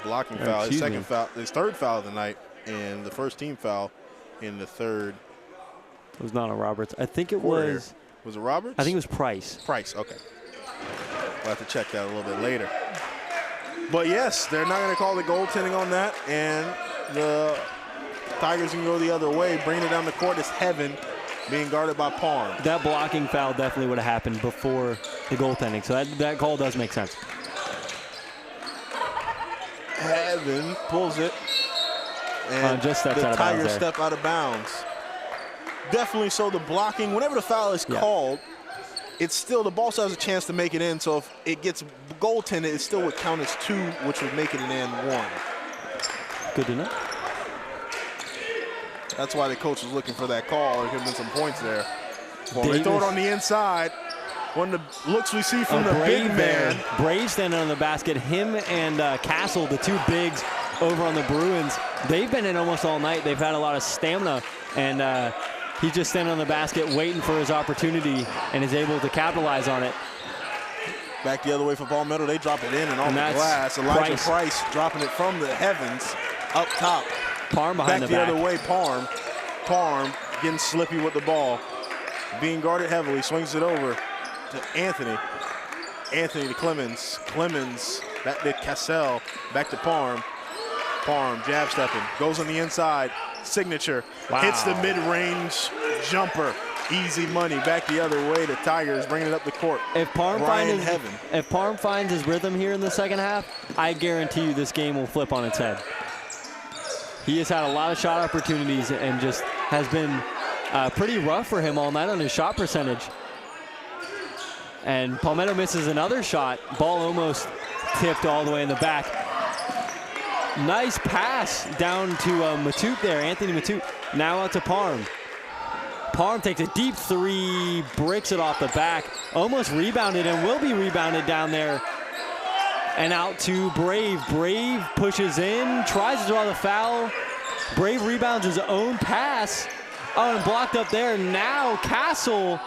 Blocking foul, his second foul, his 3rd foul of the night, and the first team foul in the 3rd. It was not a Roberts. I think it was. Was it Roberts? I think it was Price. Price, okay. We'll have to check that a little bit later. But yes, they're not going to call the goaltending on that, and the Tigers can go the other way. Bringing it down the court is Heaven, being guarded by Parm. That blocking foul definitely would have happened before the goaltending, so that call does make sense. Heaven pulls it, and just steps the out of bounds Tigers there. step out of bounds. Definitely so the blocking, whenever the foul is called, it's still, the ball still has a chance to make it in, so if it gets goaltended, it still would count as 2, which would make it an and 1. Good to know. That's why the coach was looking for that call. There could have been some points there. Well, they throw it on the inside. One of the looks we see from the big man. Brave standing on the basket. Him and Castle, the 2 bigs over on the Bruins, they've been in almost all night. They've had a lot of stamina, and he's just standing on the basket waiting for his opportunity and is able to capitalize on it. Back the other way for Palmetto. They drop it in and on the glass. Elijah Price dropping it from the heavens up top. Parm behind the back. Back the other way, Parm. Parm getting slippy with the ball. Being guarded heavily, swings it over to Anthony. Anthony to Clemens. Clemens back to Cassell. Back to Parm. Parm jab stepping. Goes on the inside. Signature. Wow. Hits the mid-range jumper. Easy money. Back the other way. The Tigers bringing it up the court. If Parm finds his rhythm here in the second half, I guarantee you this game will flip on its head. He has had a lot of shot opportunities and just has been pretty rough for him all night on his shot percentage. And Palmetto misses another shot. Ball almost tipped all the way in the back. Nice pass down to Matute there, Anthony Matute. Now out to Parm. Parm takes a deep 3, breaks it off the back, almost rebounded and will be rebounded down there. And out to Brave. Brave pushes in, tries to draw the foul, Brave rebounds his own pass. Oh, and blocked up there. Now Castle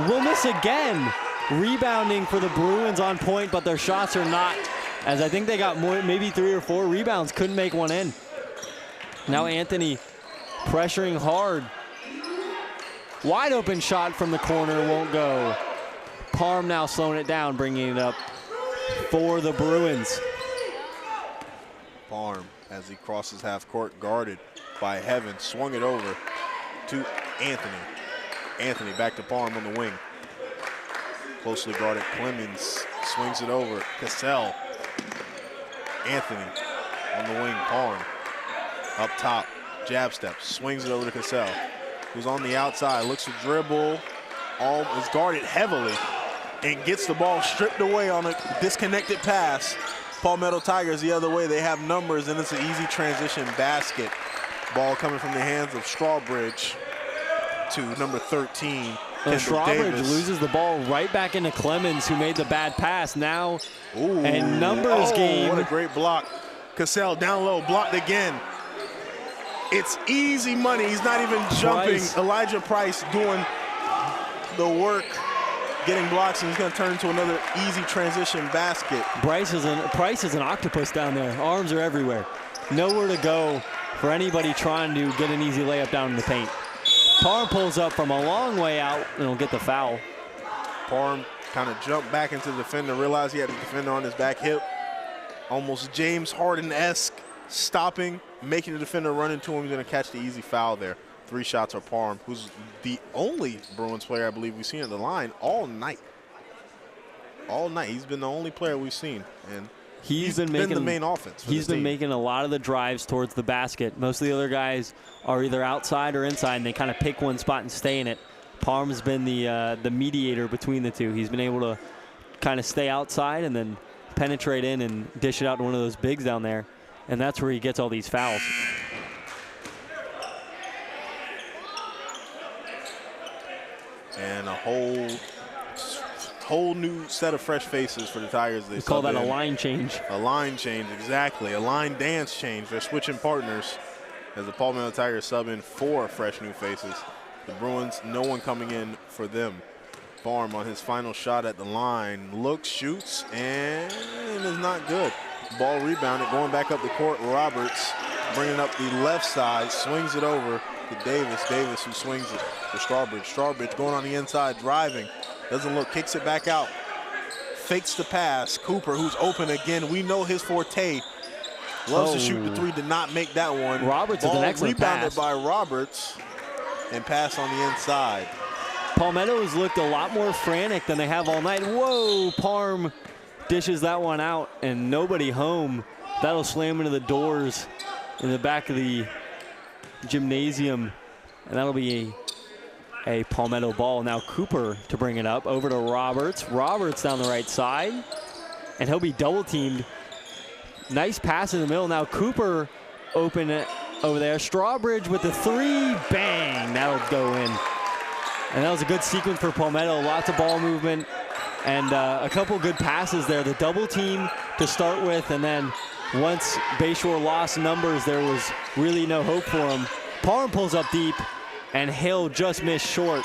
will miss again. Rebounding for the Bruins on point, but their shots are not, as I think they got more, maybe 3 or 4 rebounds, couldn't make one in. Now Anthony pressuring hard. Wide open shot from the corner, won't go. Parm now slowing it down, bringing it up for the Bruins. Parm, as he crosses half court, guarded by Heaven, swung it over to Anthony. Anthony back to Parm on the wing. Closely guarded Clemens, swings it over. Cassell. Anthony on the wing, Parm. Up top, jab step, swings it over to Cassell, who's on the outside, looks to dribble, is guarded heavily, and gets the ball stripped away on a disconnected pass. Palmetto Tigers the other way, they have numbers, and it's an easy transition basket. Ball coming from the hands of Strawbridge to number 13, Strawbridge Davis. loses the ball right back into Clemens, who made the bad pass. Now a numbers game. What a great block. Cassell down low, blocked again. It's easy money. He's not even jumping. Price. Elijah Price doing the work, getting blocks, and he's going to turn into another easy transition basket. Price is an octopus down there. Arms are everywhere. Nowhere to go for anybody trying to get an easy layup down in the paint. Parm pulls up from a long way out and will get the foul. Parm kind of jumped back into the defender, realized he had the defender on his back hip. Almost James Harden-esque, stopping, making the defender run into him. He's going to catch the easy foul there. 3 shots for Parm, who's the only Bruins player I believe we've seen at the line all night. All night. He's been the only player we've seen. And he's been the main offense for He's this been team. making a lot of the drives towards the basket. Most of the other guys are either outside or inside, and they kind of pick one spot and stay in it. Parm's been the mediator between the two. He's been able to kind of stay outside and then penetrate in and dish it out to one of those bigs down there, and that's where he gets all these fouls. And a whole new set of fresh faces for the Tigers. They call that sub a in. line change. A line change, exactly. A line dance change. They're switching partners as the Palmetto Tigers sub in 4 fresh new faces. The Bruins, no one coming in for them. Parm on his final shot at the line. Looks, shoots, and is not good. Ball rebounded, going back up the court. Roberts bringing up the left side, swings it over to Davis. Davis who swings it to Strawbridge. Strawbridge going on the inside, driving. Doesn't look, kicks it back out. Fakes the pass. Cooper, who's open again. We know his forte. Loves to shoot the 3, did not make that one. Roberts with an excellent rebounded pass. by Roberts and pass on the inside. Palmetto has looked a lot more frantic than they have all night. Whoa, Parm dishes that one out and nobody home. That'll slam into the doors in the back of the gymnasium, and that'll be a Palmetto ball. Now Cooper to bring it up over to Roberts. Roberts down the right side, and he'll be double teamed. Nice pass in the middle. Now Cooper open it over there. Strawbridge with the 3, bang, that'll go in. And that was a good sequence for Palmetto. Lots of ball movement and a couple good passes there. The double team to start with, and then once Bayshore lost numbers, there was really no hope for him. Parm pulls up deep, and Hill just missed short.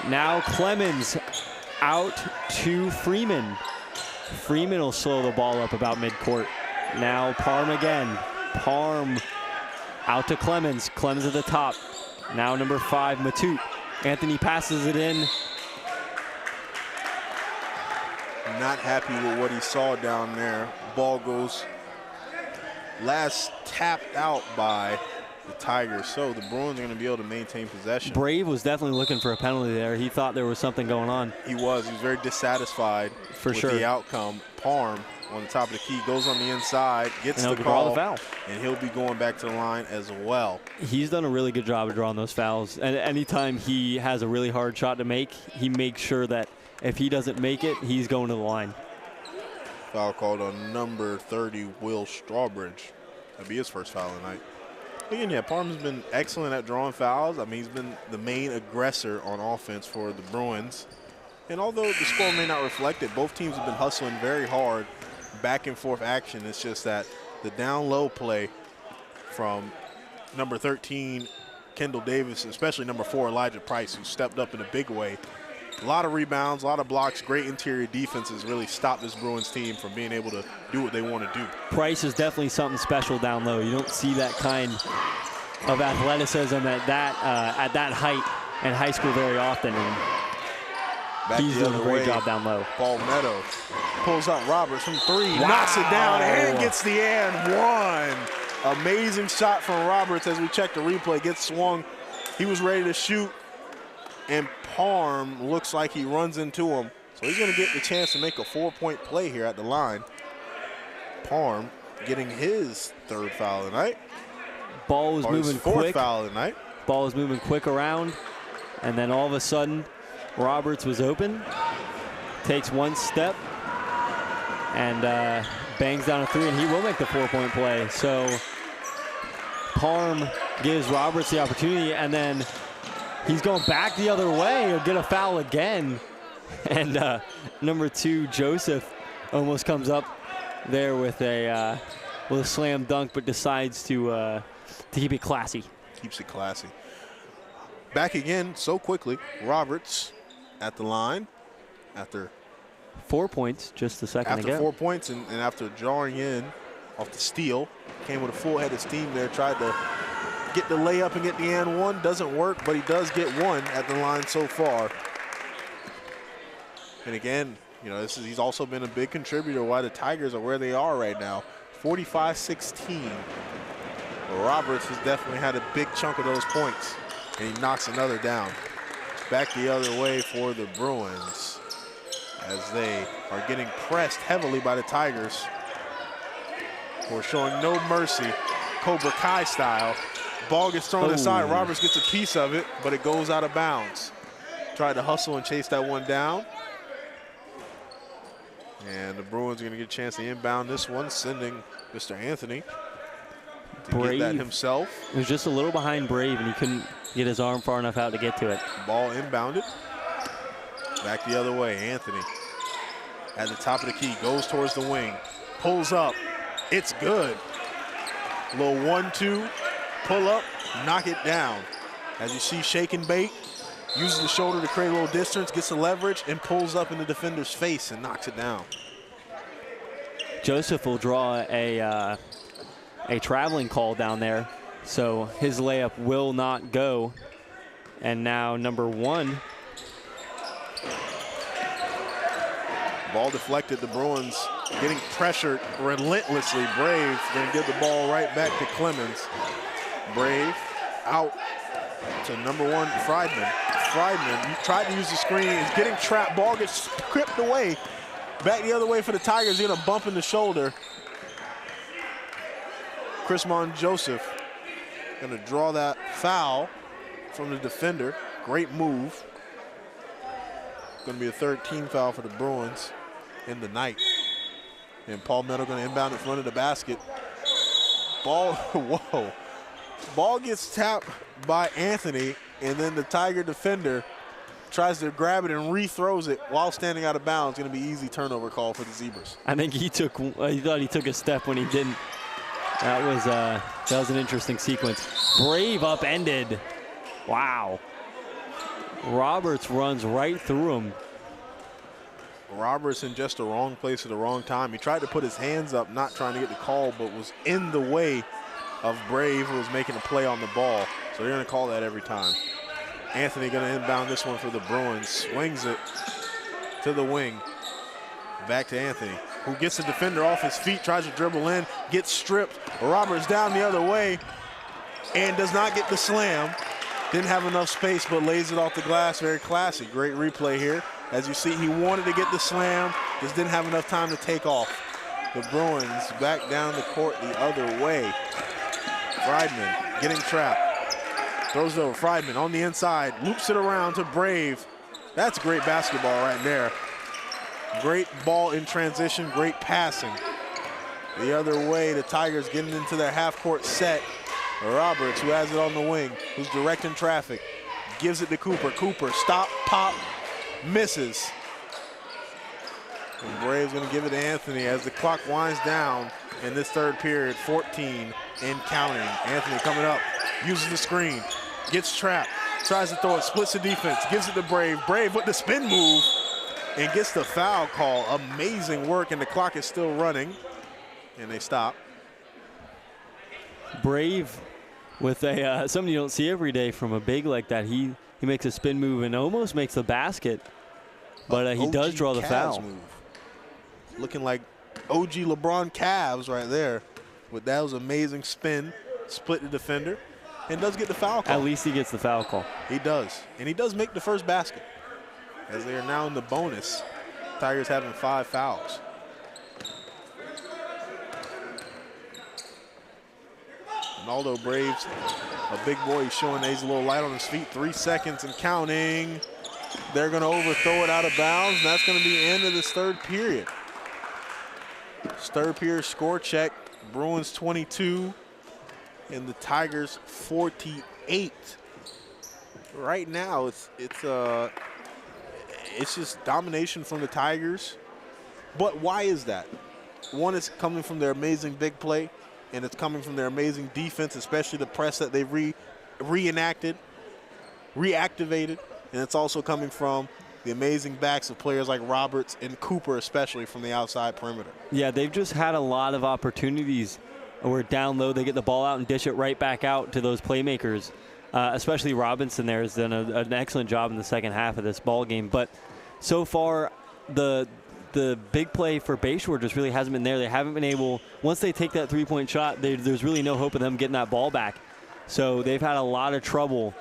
Now Clemens out to Freeman. Freeman will slow the ball up about midcourt. Now Parm again. Parm out to Clemens. Clemens at the top. Now number 5, Matute. Anthony passes it in. Not happy with what he saw down there. Ball goes last tapped out by the Tigers, so the Bruins are going to be able to maintain possession. Brave was definitely looking for a penalty there. He thought there was something going on. He was very dissatisfied with the outcome. Parm on the top of the key goes on the inside, gets the call, and he'll be going back to the line as well. He's done a really good job of drawing those fouls. And anytime he has a really hard shot to make, he makes sure that if he doesn't make it, he's going to the line. Foul called on number 30, Will Strawbridge. That'll be his first foul tonight. Again, yeah, Parm's been excellent at drawing fouls. I mean, he's been the main aggressor on offense for the Bruins. And although the score may not reflect it, both teams have been hustling very hard, back and forth action. It's just that the down low play from number 13, Kendall Davis, especially number 4, Elijah Price, who stepped up in a big way. A lot of rebounds, a lot of blocks, great interior defenses really stopped this Bruins team from being able to do what they want to do. Price is definitely something special down low. You don't see that kind of athleticism at that height in high school very often. And he's doing a great job down low. Palmetto pulls out Roberts from 3, knocks it down, and gets the and one. Amazing shot from Roberts as we check the replay. Gets swung. He was ready to shoot, and Parm looks like he runs into him. So he's going to get the chance to make a 4-point play here at the line. Parm getting his 3rd foul of the night. Ball was moving quick. 4th foul of the night. Ball was moving quick around, and then all of a sudden, Roberts was open, takes one step, and bangs down a 3, and he will make the 4-point play. So Parm gives Roberts the opportunity, and then he's going back the other way. He'll get a foul again. And number 2, Joseph, almost comes up there with a slam dunk, but decides to keep it classy. Keeps it classy. Back again so quickly. Roberts at the line after 4 points just a second ago. After 4 points and after drawing in off the steal, came with a full head of steam there, tried to get the layup and get the and one. Doesn't work, but he does get one at the line so far. And again, you know, he's also been a big contributor why the Tigers are where they are right now. 45-16. Roberts has definitely had a big chunk of those points, and he knocks another down. Back the other way for the Bruins as they are getting pressed heavily by the Tigers, who are showing no mercy, Cobra Kai style. Ball gets thrown aside. Roberts gets a piece of it, but it goes out of bounds. Tried to hustle and chase that one down. And the Bruins are going to get a chance to inbound this one, sending Mr. Anthony to get that himself. He was just a little behind Brave, and he couldn't get his arm far enough out to get to it. Ball inbounded. Back the other way. Anthony at the top of the key, goes towards the wing, pulls up. It's good. A little 1-2, pull up, knock it down. As you see, shake and bake, uses the shoulder to create a little distance, gets the leverage, and pulls up in the defender's face and knocks it down. Joseph will draw a traveling call down there, so his layup will not go. And now number 1. Ball deflected. The Bruins getting pressured relentlessly. Brave going to give the ball right back to Clemens. Brave out to number 1, Friedman. Friedman tried to use the screen, is getting trapped. Ball gets stripped away. Back the other way for the Tigers. He's going to bump in the shoulder. Chrismon Joseph going to draw that foul from the defender. Great move. Going to be a 13 foul for the Bruins in the night. And Palmetto going to inbound in front of the basket. Ball, whoa. Ball gets tapped by Anthony, and then the Tiger defender tries to grab it and re-throws it while standing out of bounds. Going to be easy turnover call for the Zebras. I think he thought he took a step when he didn't. That was an interesting sequence. Brave upended. Wow. Roberts runs right through him. Roberts in just the wrong place at the wrong time. He tried to put his hands up, not trying to get the call, but was in the way of Brave, who was making a play on the ball. So they're going to call that every time. Anthony going to inbound this one for the Bruins. Swings it to the wing. Back to Anthony, who gets the defender off his feet, tries to dribble in, gets stripped. Roberts down the other way and does not get the slam. Didn't have enough space, but lays it off the glass. Very classy. Great replay here. As you see, he wanted to get the slam, just didn't have enough time to take off. The Bruins back down the court the other way. Friedman getting trapped. Throws it over. Friedman on the inside, loops it around to Brave. That's great basketball right there. Great ball in transition, great passing. The other way, the Tigers getting into their half-court set. Roberts, who has it on the wing, who's directing traffic, gives it to Cooper. Cooper, stop, pop, misses. And Brave's going to give it to Anthony as the clock winds down in this third period, 14 and counting. Anthony coming up, uses the screen, gets trapped, tries to throw it, splits the defense, gives it to Brave. Brave with the spin move and gets the foul call. Amazing work, and the clock is still running, and they stop. Brave with a something you don't see every day from a big like that. He makes a spin move and almost makes the basket, but he does draw the foul. Move. Looking like OG LeBron Cavs right there. With that was amazing spin, split the defender, and does get the foul call. At least he gets the foul call. He does, and he does make the first basket. As they are now in the bonus, Tigers having 5 fouls. And although Braves, a big boy, he's showing that he's a little light on his feet, 3 seconds and counting. They're going to overthrow it out of bounds, and that's going to be the end of this third period. Third period score check, Bruins 22 and the Tigers 48. Right now, it's just domination from the Tigers. But why is that? One, it's coming from their amazing big play, and it's coming from their amazing defense, especially the press that they reactivated, and it's also coming from the amazing backs of players like Roberts and Cooper, especially from the outside perimeter. Yeah, they've just had a lot of opportunities where down low they get the ball out and dish it right back out to those playmakers. Especially Robinson there has done an excellent job in the second half of this ball game. But so far, the big play for Bayshore just really hasn't been there. They haven't been able, once they take that three-point shot, there's really no hope of them getting that ball back. So they've had a lot of trouble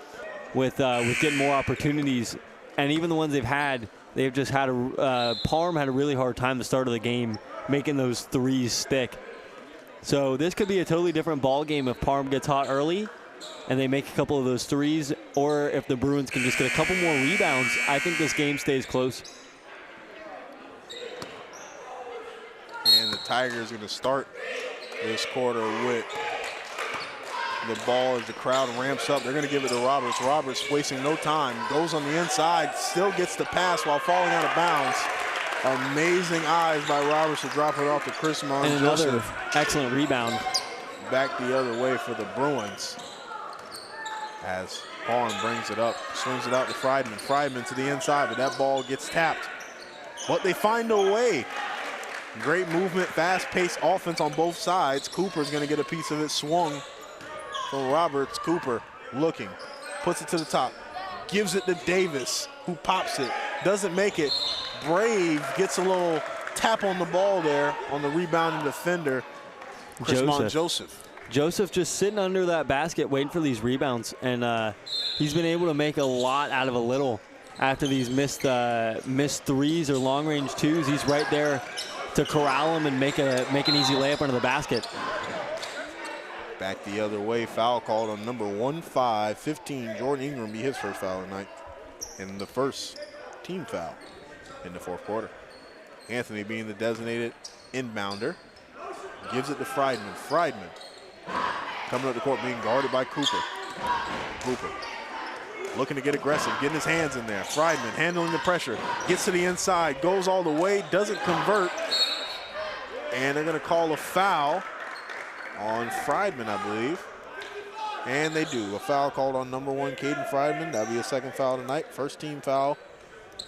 with getting more opportunities. And even the ones they've had, they've just had Parm had a really hard time the start of the game making those threes stick. So this could be a totally different ball game if Parm gets hot early and they make a couple of those threes, or if the Bruins can just get a couple more rebounds. I think this game stays close. And the Tigers are going to start this quarter with the ball as the crowd ramps up. They're going to give it to Roberts. Roberts wasting no time. Goes on the inside, still gets the pass while falling out of bounds. Amazing eyes by Roberts to drop it off to Chris Mon. And another excellent rebound. Back the other way for the Bruins. As Parm brings it up, swings it out to Friedman. Friedman to the inside, but that ball gets tapped. But they find a way. Great movement, fast-paced offense on both sides. Cooper's going to get a piece of it, swung from Roberts. Cooper looking, puts it to the top, gives it to Davis, who pops it, doesn't make it. Brave gets a little tap on the ball there on the rebounding defender, Joseph. Joseph just sitting under that basket waiting for these rebounds, and he's been able to make a lot out of a little after these missed threes or long-range twos. He's right there to corral him and make an easy layup under the basket. Back the other way, foul called on number 15, Jordan Ingram, be his first foul tonight, and the first team foul in the fourth quarter. Anthony being the designated inbounder, gives it to Friedman. Friedman coming up the court, being guarded by Cooper. Cooper looking to get aggressive, getting his hands in there. Friedman handling the pressure, gets to the inside, goes all the way, doesn't convert, and they're going to call a foul on Friedman, I believe. And they do. A foul called on number 1, Caden Friedman. That'll be a second foul tonight. First team foul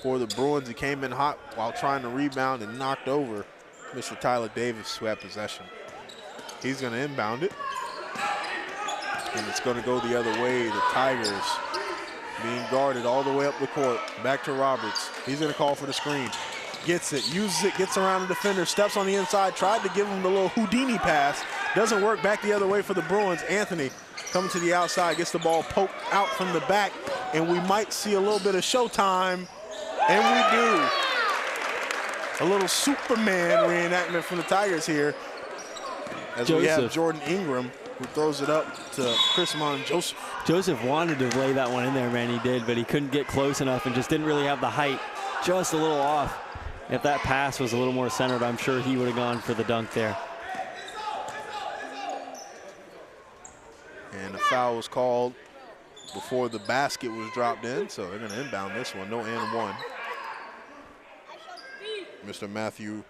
for the Bruins. He came in hot while trying to rebound and knocked over Mr. Tyler Davis, who had possession. He's going to inbound it. And it's going to go the other way. The Tigers being guarded all the way up the court. Back to Roberts. He's going to call for the screen. Gets it, uses it, gets around the defender, steps on the inside, tried to give him the little Houdini pass. Doesn't work. Back the other way for the Bruins. Anthony coming to the outside, gets the ball poked out from the back, and we might see a little bit of showtime, and we do. A little Superman reenactment from the Tigers here, as we have Jordan Ingram, who throws it up to Chris Mon Joseph. Joseph wanted to lay that one in there, man, he did, but he couldn't get close enough and just didn't really have the height, just a little off. If that pass was a little more centered, I'm sure he would have gone for the dunk there. And the foul was called before the basket was dropped in, so they're going to inbound this one. No and one. Mr. Matthew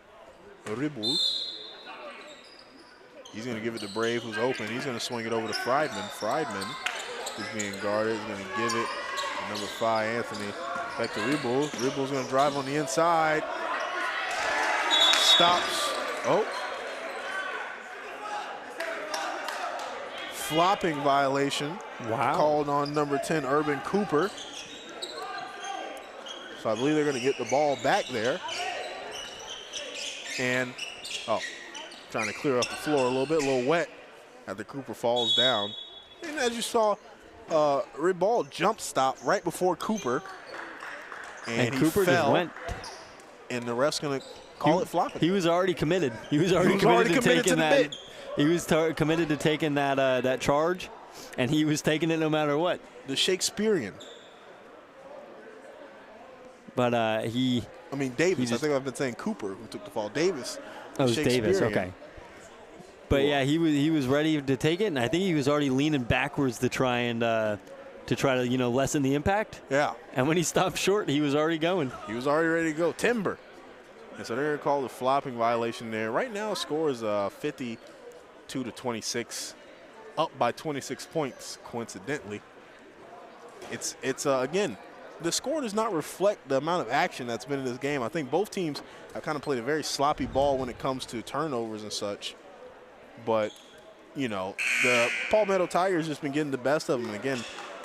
Ribble. He's going to give it to Brave, who's open. He's going to swing it over to Friedman. Friedman is being guarded. He's going to give it to number 5, Anthony. Back to Rebel. Rebel's going to drive on the inside. Stops. Oh. Flopping violation. Wow. Called on number 10, Urban Cooper. So I believe they're going to get the ball back there. And, trying to clear up the floor a little bit, a little wet after Cooper falls down. And as you saw, Rebal jump stop right before Cooper. And he Cooper fell, just went. And the ref's going to call it flopping. He was already committed. He was already committed to taking that. He was committed to taking that charge, and he was taking it no matter what. The Shakespearean. But Davis. I think I've been saying Cooper who took the fall. Davis. Oh, it was Davis. Okay. But cool. Yeah, he was ready to take it, and I think he was already leaning backwards to try to lessen the impact. Yeah. And when he stopped short, he was already going. He was already ready to go. Timber. And so they're going to call the flopping violation there. Right now, score is 52-26, up by 26 points. Coincidentally, it's again. The score does not reflect the amount of action that's been in this game. I think both teams have kind of played a very sloppy ball when it comes to turnovers and such. But, the Palmetto Tigers just been getting the best of them. And, again,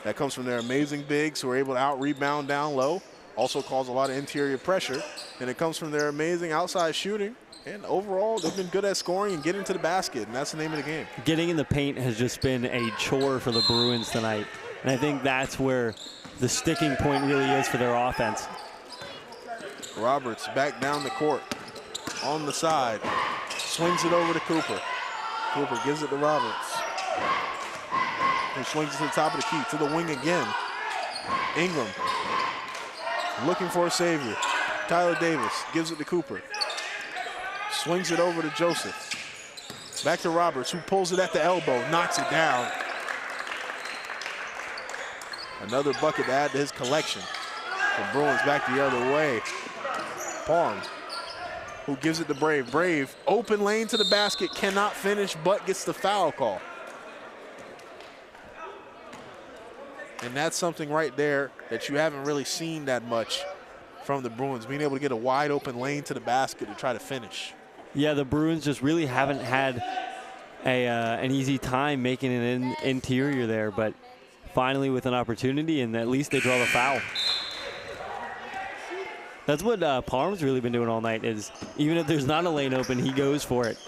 that comes from their amazing bigs who are able to out-rebound down low, also cause a lot of interior pressure. And it comes from their amazing outside shooting. And overall, they've been good at scoring and getting to the basket, and that's the name of the game. Getting in the paint has just been a chore for the Bruins tonight. And I think that's where the sticking point really is for their offense. Roberts back down the court on the side. Swings it over to Cooper. Cooper gives it to Roberts. He swings it to the top of the key, to the wing again. Ingram looking for a savior. Tyler Davis gives it to Cooper. Swings it over to Joseph. Back to Roberts, who pulls it at the elbow, knocks it down. Another bucket to add to his collection. The Bruins back the other way. Parham, who gives it to Brave. Brave, open lane to the basket, cannot finish, but gets the foul call. And that's something right there that you haven't really seen that much from the Bruins, being able to get a wide open lane to the basket to try to finish. Yeah, the Bruins just really haven't had an easy time making an interior there, but finally with an opportunity, and at least they draw the foul. That's what Parham's really been doing all night, is even if there's not a lane open, he goes for it.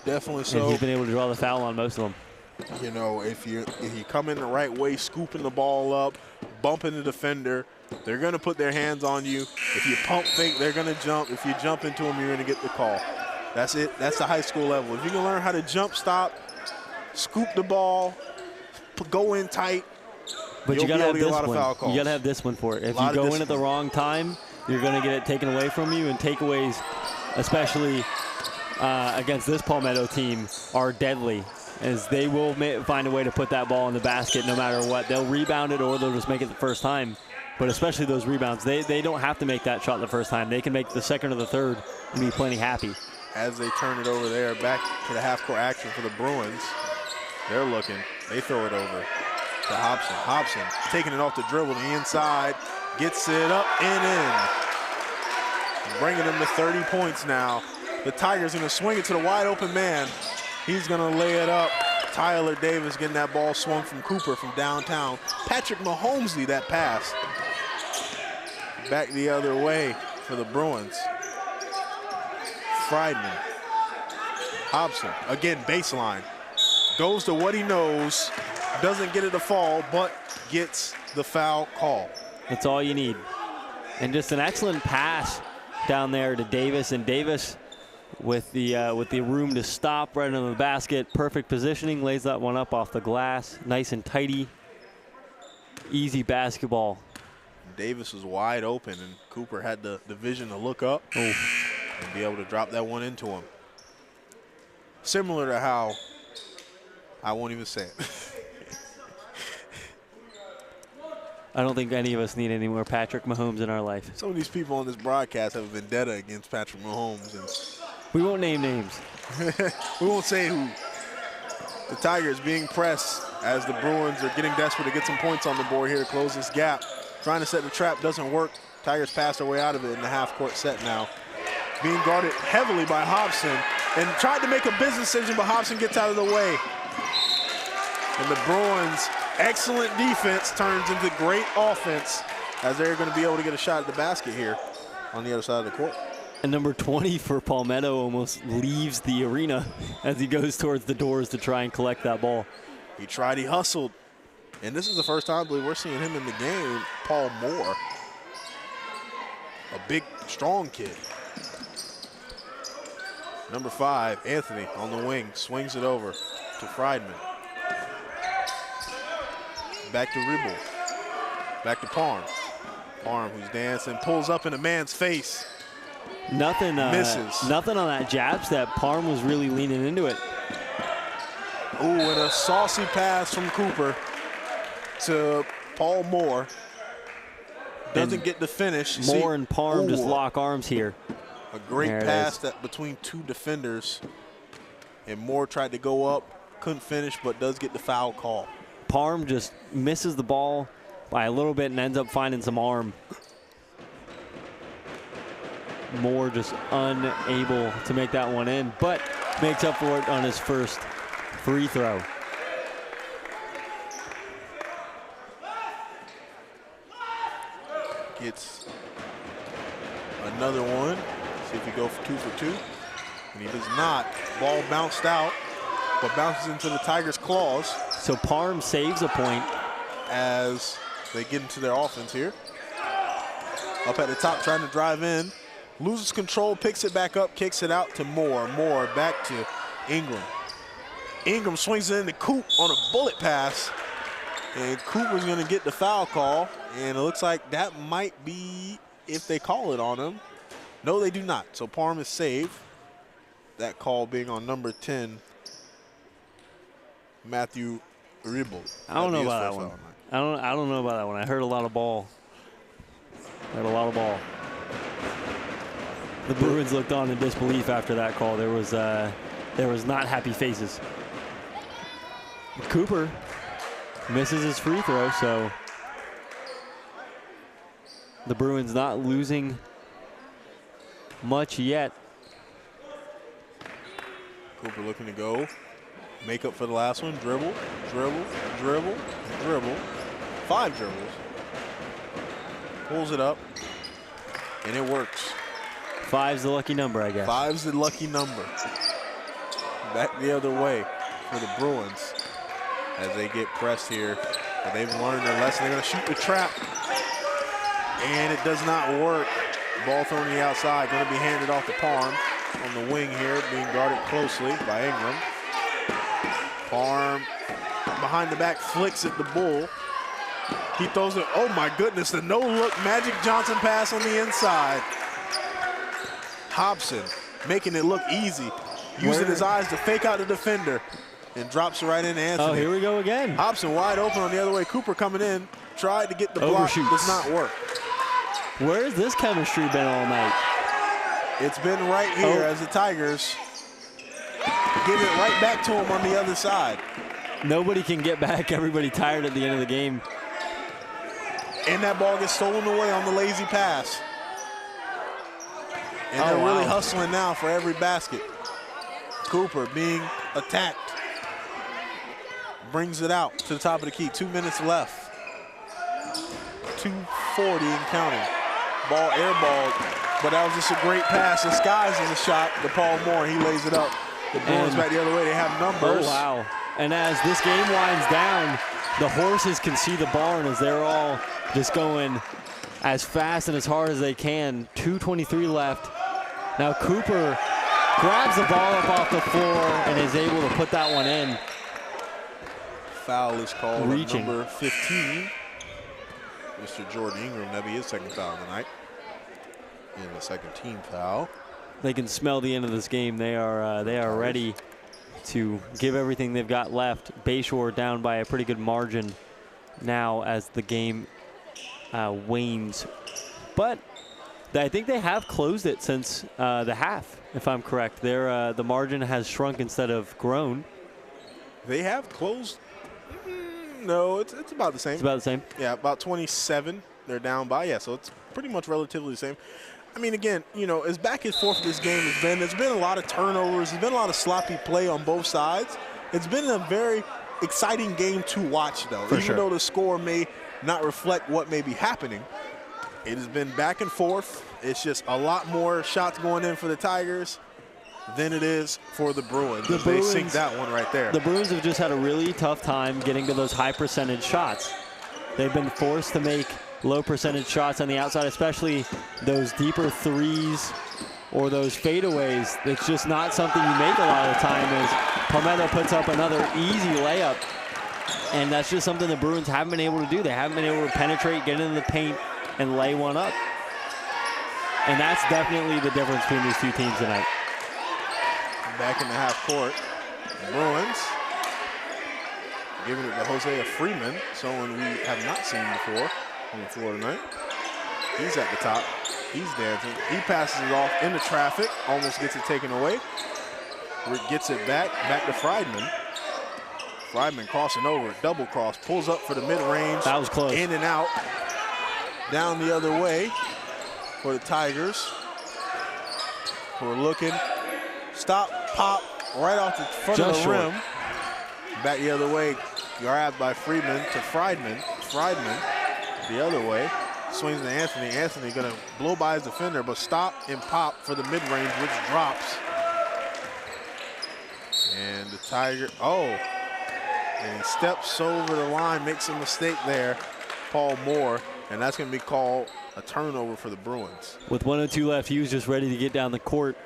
Definitely so. And he's been able to draw the foul on most of them. If you come in the right way, scooping the ball up, bumping the defender, they're going to put their hands on you. If you pump fake, they're going to jump. If you jump into them, you're going to get the call. That's it. That's the high school level. If you can learn how to jump stop, scoop the ball, go in tight, but you got to have discipline. You got to have discipline for it. If you go in at the wrong time, you're going to get it taken away from you, and takeaways, especially against this Palmetto team, are deadly, as they will find a way to put that ball in the basket no matter what. They'll rebound it or they'll just make it the first time. But especially those rebounds, they don't have to make that shot the first time. They can make the second or the third and be plenty happy. As they turn it over there, back to the half-court action for the Bruins. They're looking. They throw it over to Hobson. Hobson taking it off the dribble to the inside. Gets it up and in. Bringing them to 30 points now. The Tigers going to swing it to the wide-open man. He's going to lay it up. Tyler Davis getting that ball swung from Cooper from downtown. Patrick Mahomesley, that pass. Back the other way for the Bruins. Friedman. Hobson, again, baseline. Goes to what he knows. Doesn't get it to fall, but gets the foul call. That's all you need. And just an excellent pass down there to Davis. And Davis with the room to stop right on the basket. Perfect positioning, lays that one up off the glass. Nice and tidy. Easy basketball. Davis was wide open, and Cooper had the vision to look up and be able to drop that one into him. Similar to how, I won't even say it. I don't think any of us need any more Patrick Mahomes in our life. Some of these people on this broadcast have a vendetta against Patrick Mahomes. And we won't name names. We won't say who. The Tigers being pressed as the Bruins are getting desperate to get some points on the board here to close this gap. Trying to set the trap doesn't work. Tigers pass their way out of it in the half-court set now. Being guarded heavily by Hobson, and tried to make a business decision, but Hobson gets out of the way. And the Bruins' excellent defense turns into great offense as they're going to be able to get a shot at the basket here on the other side of the court. And number 20 for Palmetto almost leaves the arena as he goes towards the doors to try and collect that ball. He tried, he hustled. And this is the first time I believe we're seeing him in the game, Paul Moore. A big, strong kid. Number 5, Anthony on the wing, swings it over to Friedman. Back to Ribble. Back to Parm. Parm, who's dancing, pulls up in a man's face. Nothing, misses. Nothing on that jab step. Parm was really leaning into it. Ooh, and a saucy pass from Cooper to Paul Moore. Doesn't get the finish. Moore and Parm just lock arms here. A great pass that between two defenders. And Moore tried to go up, couldn't finish, but does get the foul call. Parm just misses the ball by a little bit and ends up finding some arm. Moore just unable to make that one in, but makes up for it on his first free throw. Gets another one. See if he goes 2 for 2. And he does not. Ball bounced out, but bounces into the Tigers' claws. So Parm saves a point as they get into their offense here. Up at the top, trying to drive in. Loses control, picks it back up, kicks it out to Moore. Moore back to Ingram. Ingram swings it into Coop on a bullet pass. And Cooper's going to get the foul call. And it looks like that might be if they call it on him. No, they do not. So Parm is saved. That call being on number 10, Matthew Ribble. I don't know about that one. I don't know about that one. I heard a lot of ball. The Bruins looked on in disbelief after that call. There was not happy faces. Cooper misses his free throw, so the Bruins not losing much yet. Cooper looking to go. Make up for the last one. Dribble, dribble, dribble, dribble. 5 dribbles. Pulls it up, and it works. 5's the lucky number, I guess. 5's the lucky number. Back the other way for the Bruins as they get pressed here. But they've learned their lesson. They're going to shoot the trap, and it does not work. Ball thrown to the outside, going to be handed off to Parm on the wing here, being guarded closely by Ingram. Parm behind the back flicks at the Bull. He throws it, oh my goodness, the no-look Magic Johnson pass on the inside. Hobson making it look easy, using his eyes to fake out the defender and drops it right into Anthony. Oh, here we go again. Hobson wide open on the other way. Cooper coming in, tried to get the block, does not work. Where's this chemistry been all night? It's been right here as the Tigers give it right back to him on the other side. Nobody can get back. Everybody tired at the end of the game. And that ball gets stolen away on the lazy pass. And they're really hustling now for every basket. Cooper being attacked. Brings it out to the top of the key. 2 minutes left. 2:40 and counting. Ball airballed, but that was just a great pass. Disguises a shot to Paul Moore. He lays it up. The Bruins back the other way. They have numbers. Oh, wow. And as this game winds down, the horses can see the barn as they're all just going as fast and as hard as they can. 2:23 left. Now Cooper grabs the ball up off the floor and is able to put that one in. Foul is called on number 15. Mr. Jordan Ingram, that'll be his second foul of the night. And the second team foul. They can smell the end of this game. They are ready to give everything they've got left. Bayshore down by a pretty good margin now as the game wanes. But I think they have closed it since the half, if I'm correct. The margin has shrunk instead of grown. They have closed. No, it's about the same. It's about the same. Yeah, about 27 they're down by. Yeah, so it's pretty much relatively the same. I mean, again, you know, as back and forth this game has been, there's been a lot of turnovers. There's been a lot of sloppy play on both sides. It's been a very exciting game to watch, though. Even though the score may not reflect what may be happening, it has been back and forth. It's just a lot more shots going in for the Tigers than it is for the Bruins. They sink that one right there. The Bruins have just had a really tough time getting to those high percentage shots. They've been forced to make low percentage shots on the outside, especially those deeper threes or those fadeaways. It's just not something you make a lot of the time, as Palmetto puts up another easy layup. And that's just something the Bruins haven't been able to do. They haven't been able to penetrate, get into the paint, and lay one up. And that's definitely the difference between these two teams tonight. Back in the half court, Bruins giving it to Hosea Freeman, someone we have not seen before on the floor tonight. He's at the top. He's dancing. He passes it off into traffic, almost gets it taken away. Rick gets it back to Friedman. Friedman crossing over, double cross, pulls up for the mid-range. That was close. In and out. Down the other way for the Tigers, who are looking. Stop, pop, right off the front of the rim. Back the other way, grabbed by Freeman to Friedman. Friedman the other way, swings to Anthony. Anthony gonna blow by his defender, but stop and pop for the mid-range, which drops. And the Tiger, and he steps over the line, makes a mistake there, Paul Moore, and that's gonna be called a turnover for the Bruins. With 1:02 left, he was just ready to get down the court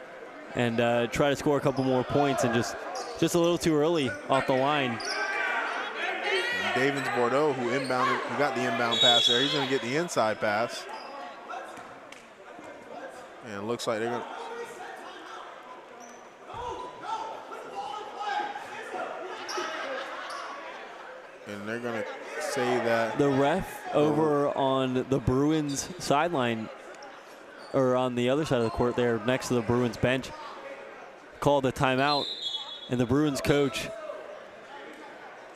and try to score a couple more points, and just a little too early off the line. And Davis Bordeaux, who got the inbound pass there, he's going to get the inside pass. And it looks like they're going to. And they're going to say that. The ref over on the Bruins sideline, or on the other side of the court there next to the Bruins bench, called a timeout, and the Bruins coach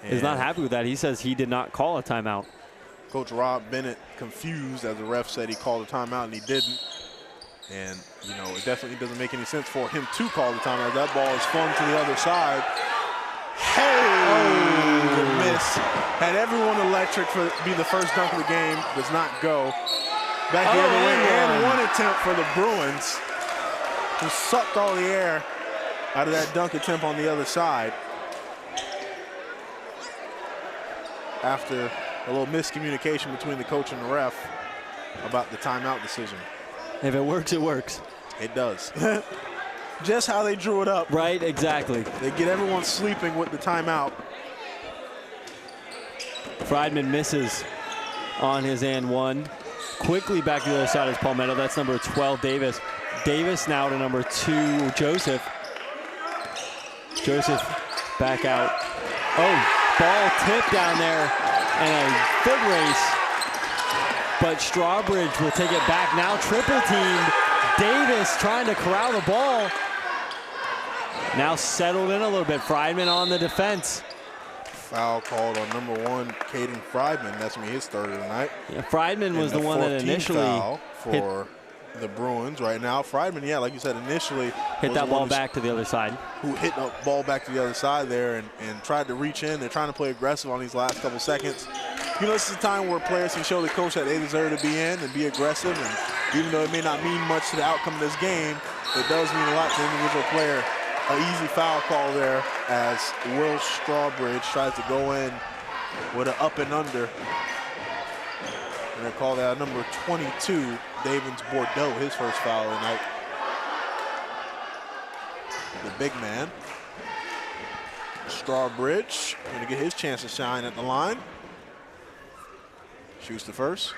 is not happy with that. He says he did not call a timeout. Coach Rob Bennett confused, as the ref said he called a timeout and he didn't. And, you know, it definitely doesn't make any sense for him to call the timeout. That ball is flung to the other side. The miss. Had everyone electric for be the first dunk of the game. Does not go. Back the other way, and one attempt for the Bruins, who sucked all the air out of that dunk attempt on the other side after a little miscommunication between the coach and the ref about the timeout decision. If it works, it works. It does. Just how they drew it up. Right, exactly. They get everyone sleeping with the timeout. Friedman misses on his and one. Quickly back to the other side is Palmetto. That's number 12, Davis. Davis now to number 2, Joseph. Joseph back out. Ball tipped down there and a foot race. But Strawbridge will take it back. Now triple teamed. Davis trying to corral the ball. Now settled in a little bit. Friedman on the defense. Foul called on number 1, Caden Friedman. That's going to be his third of the night. Yeah, Friedman was the one that initially foul for the Bruins right now. Friedman, yeah, like you said, initially hit that ball back to the other side. Who hit the ball back to the other side there and tried to reach in. They're trying to play aggressive on these last couple seconds. You know, this is a time where players can show the coach that they deserve to be in and be aggressive. And even though it may not mean much to the outcome of this game, it does mean a lot to the individual player. An easy foul call there as Will Strawbridge tries to go in with an up and under. And they call that number 22, Davis Bordeaux, his first foul of the night. The big man. Strawbridge going to get his chance to shine at the line. Shoots the first.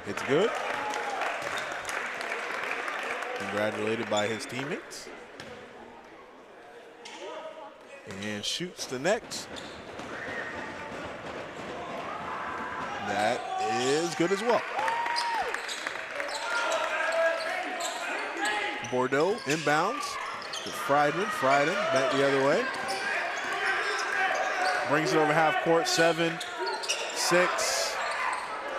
It's good. Congratulated by his teammates. And shoots the next. That is good as well. Bordeaux inbounds to Friedman. Friedman back the other way. Brings it over half court. 7 6.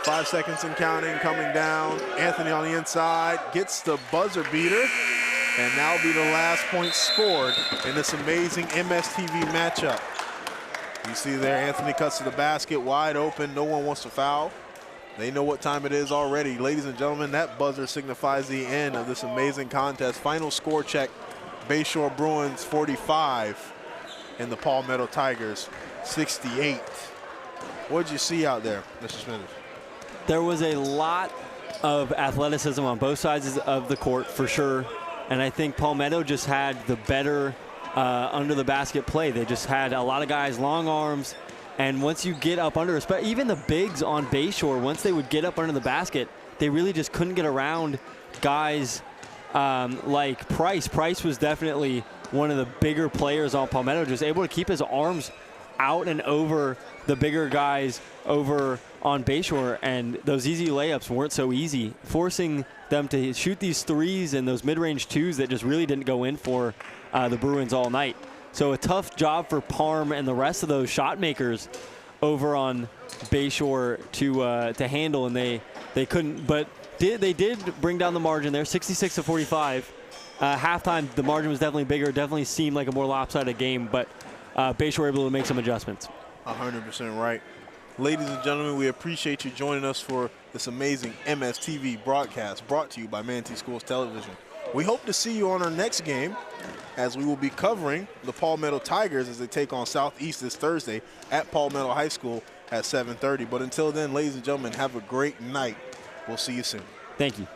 5 seconds and counting, coming down. Anthony on the inside gets the buzzer beater, and now be the last point scored in this amazing MSTV matchup. You see there, Anthony cuts to the basket, wide open. No one wants to foul. They know what time it is already. Ladies and gentlemen, that buzzer signifies the end of this amazing contest. Final score check, Bayshore Bruins 45 and the Palmetto Tigers 68. What did you see out there, Mr. Smithers? There was a lot of athleticism on both sides of the court for sure. And I think Palmetto just had the better under the basket play. They just had a lot of guys, long arms. And once you get up under, even the bigs on Bayshore, once they would get up under the basket, they really just couldn't get around guys like Price. Price was definitely one of the bigger players on Palmetto, just able to keep his arms out and over the bigger guys over on Bayshore, and those easy layups weren't so easy, forcing them to shoot these threes and those mid-range twos that just really didn't go in for the Bruins all night. So a tough job for Parm and the rest of those shot makers over on Bayshore to handle, and they couldn't. But they did bring down the margin there, 66-45. Halftime, the margin was definitely bigger. Definitely seemed like a more lopsided game, but Bayshore able to make some adjustments. 100% right. Ladies and gentlemen, we appreciate you joining us for this amazing MSTV broadcast brought to you by Manatee Schools Television. We hope to see you on our next game, as we will be covering the Palmetto Tigers as they take on Southeast this Thursday at Palmetto High School at 7:30. But until then, ladies and gentlemen, have a great night. We'll see you soon. Thank you.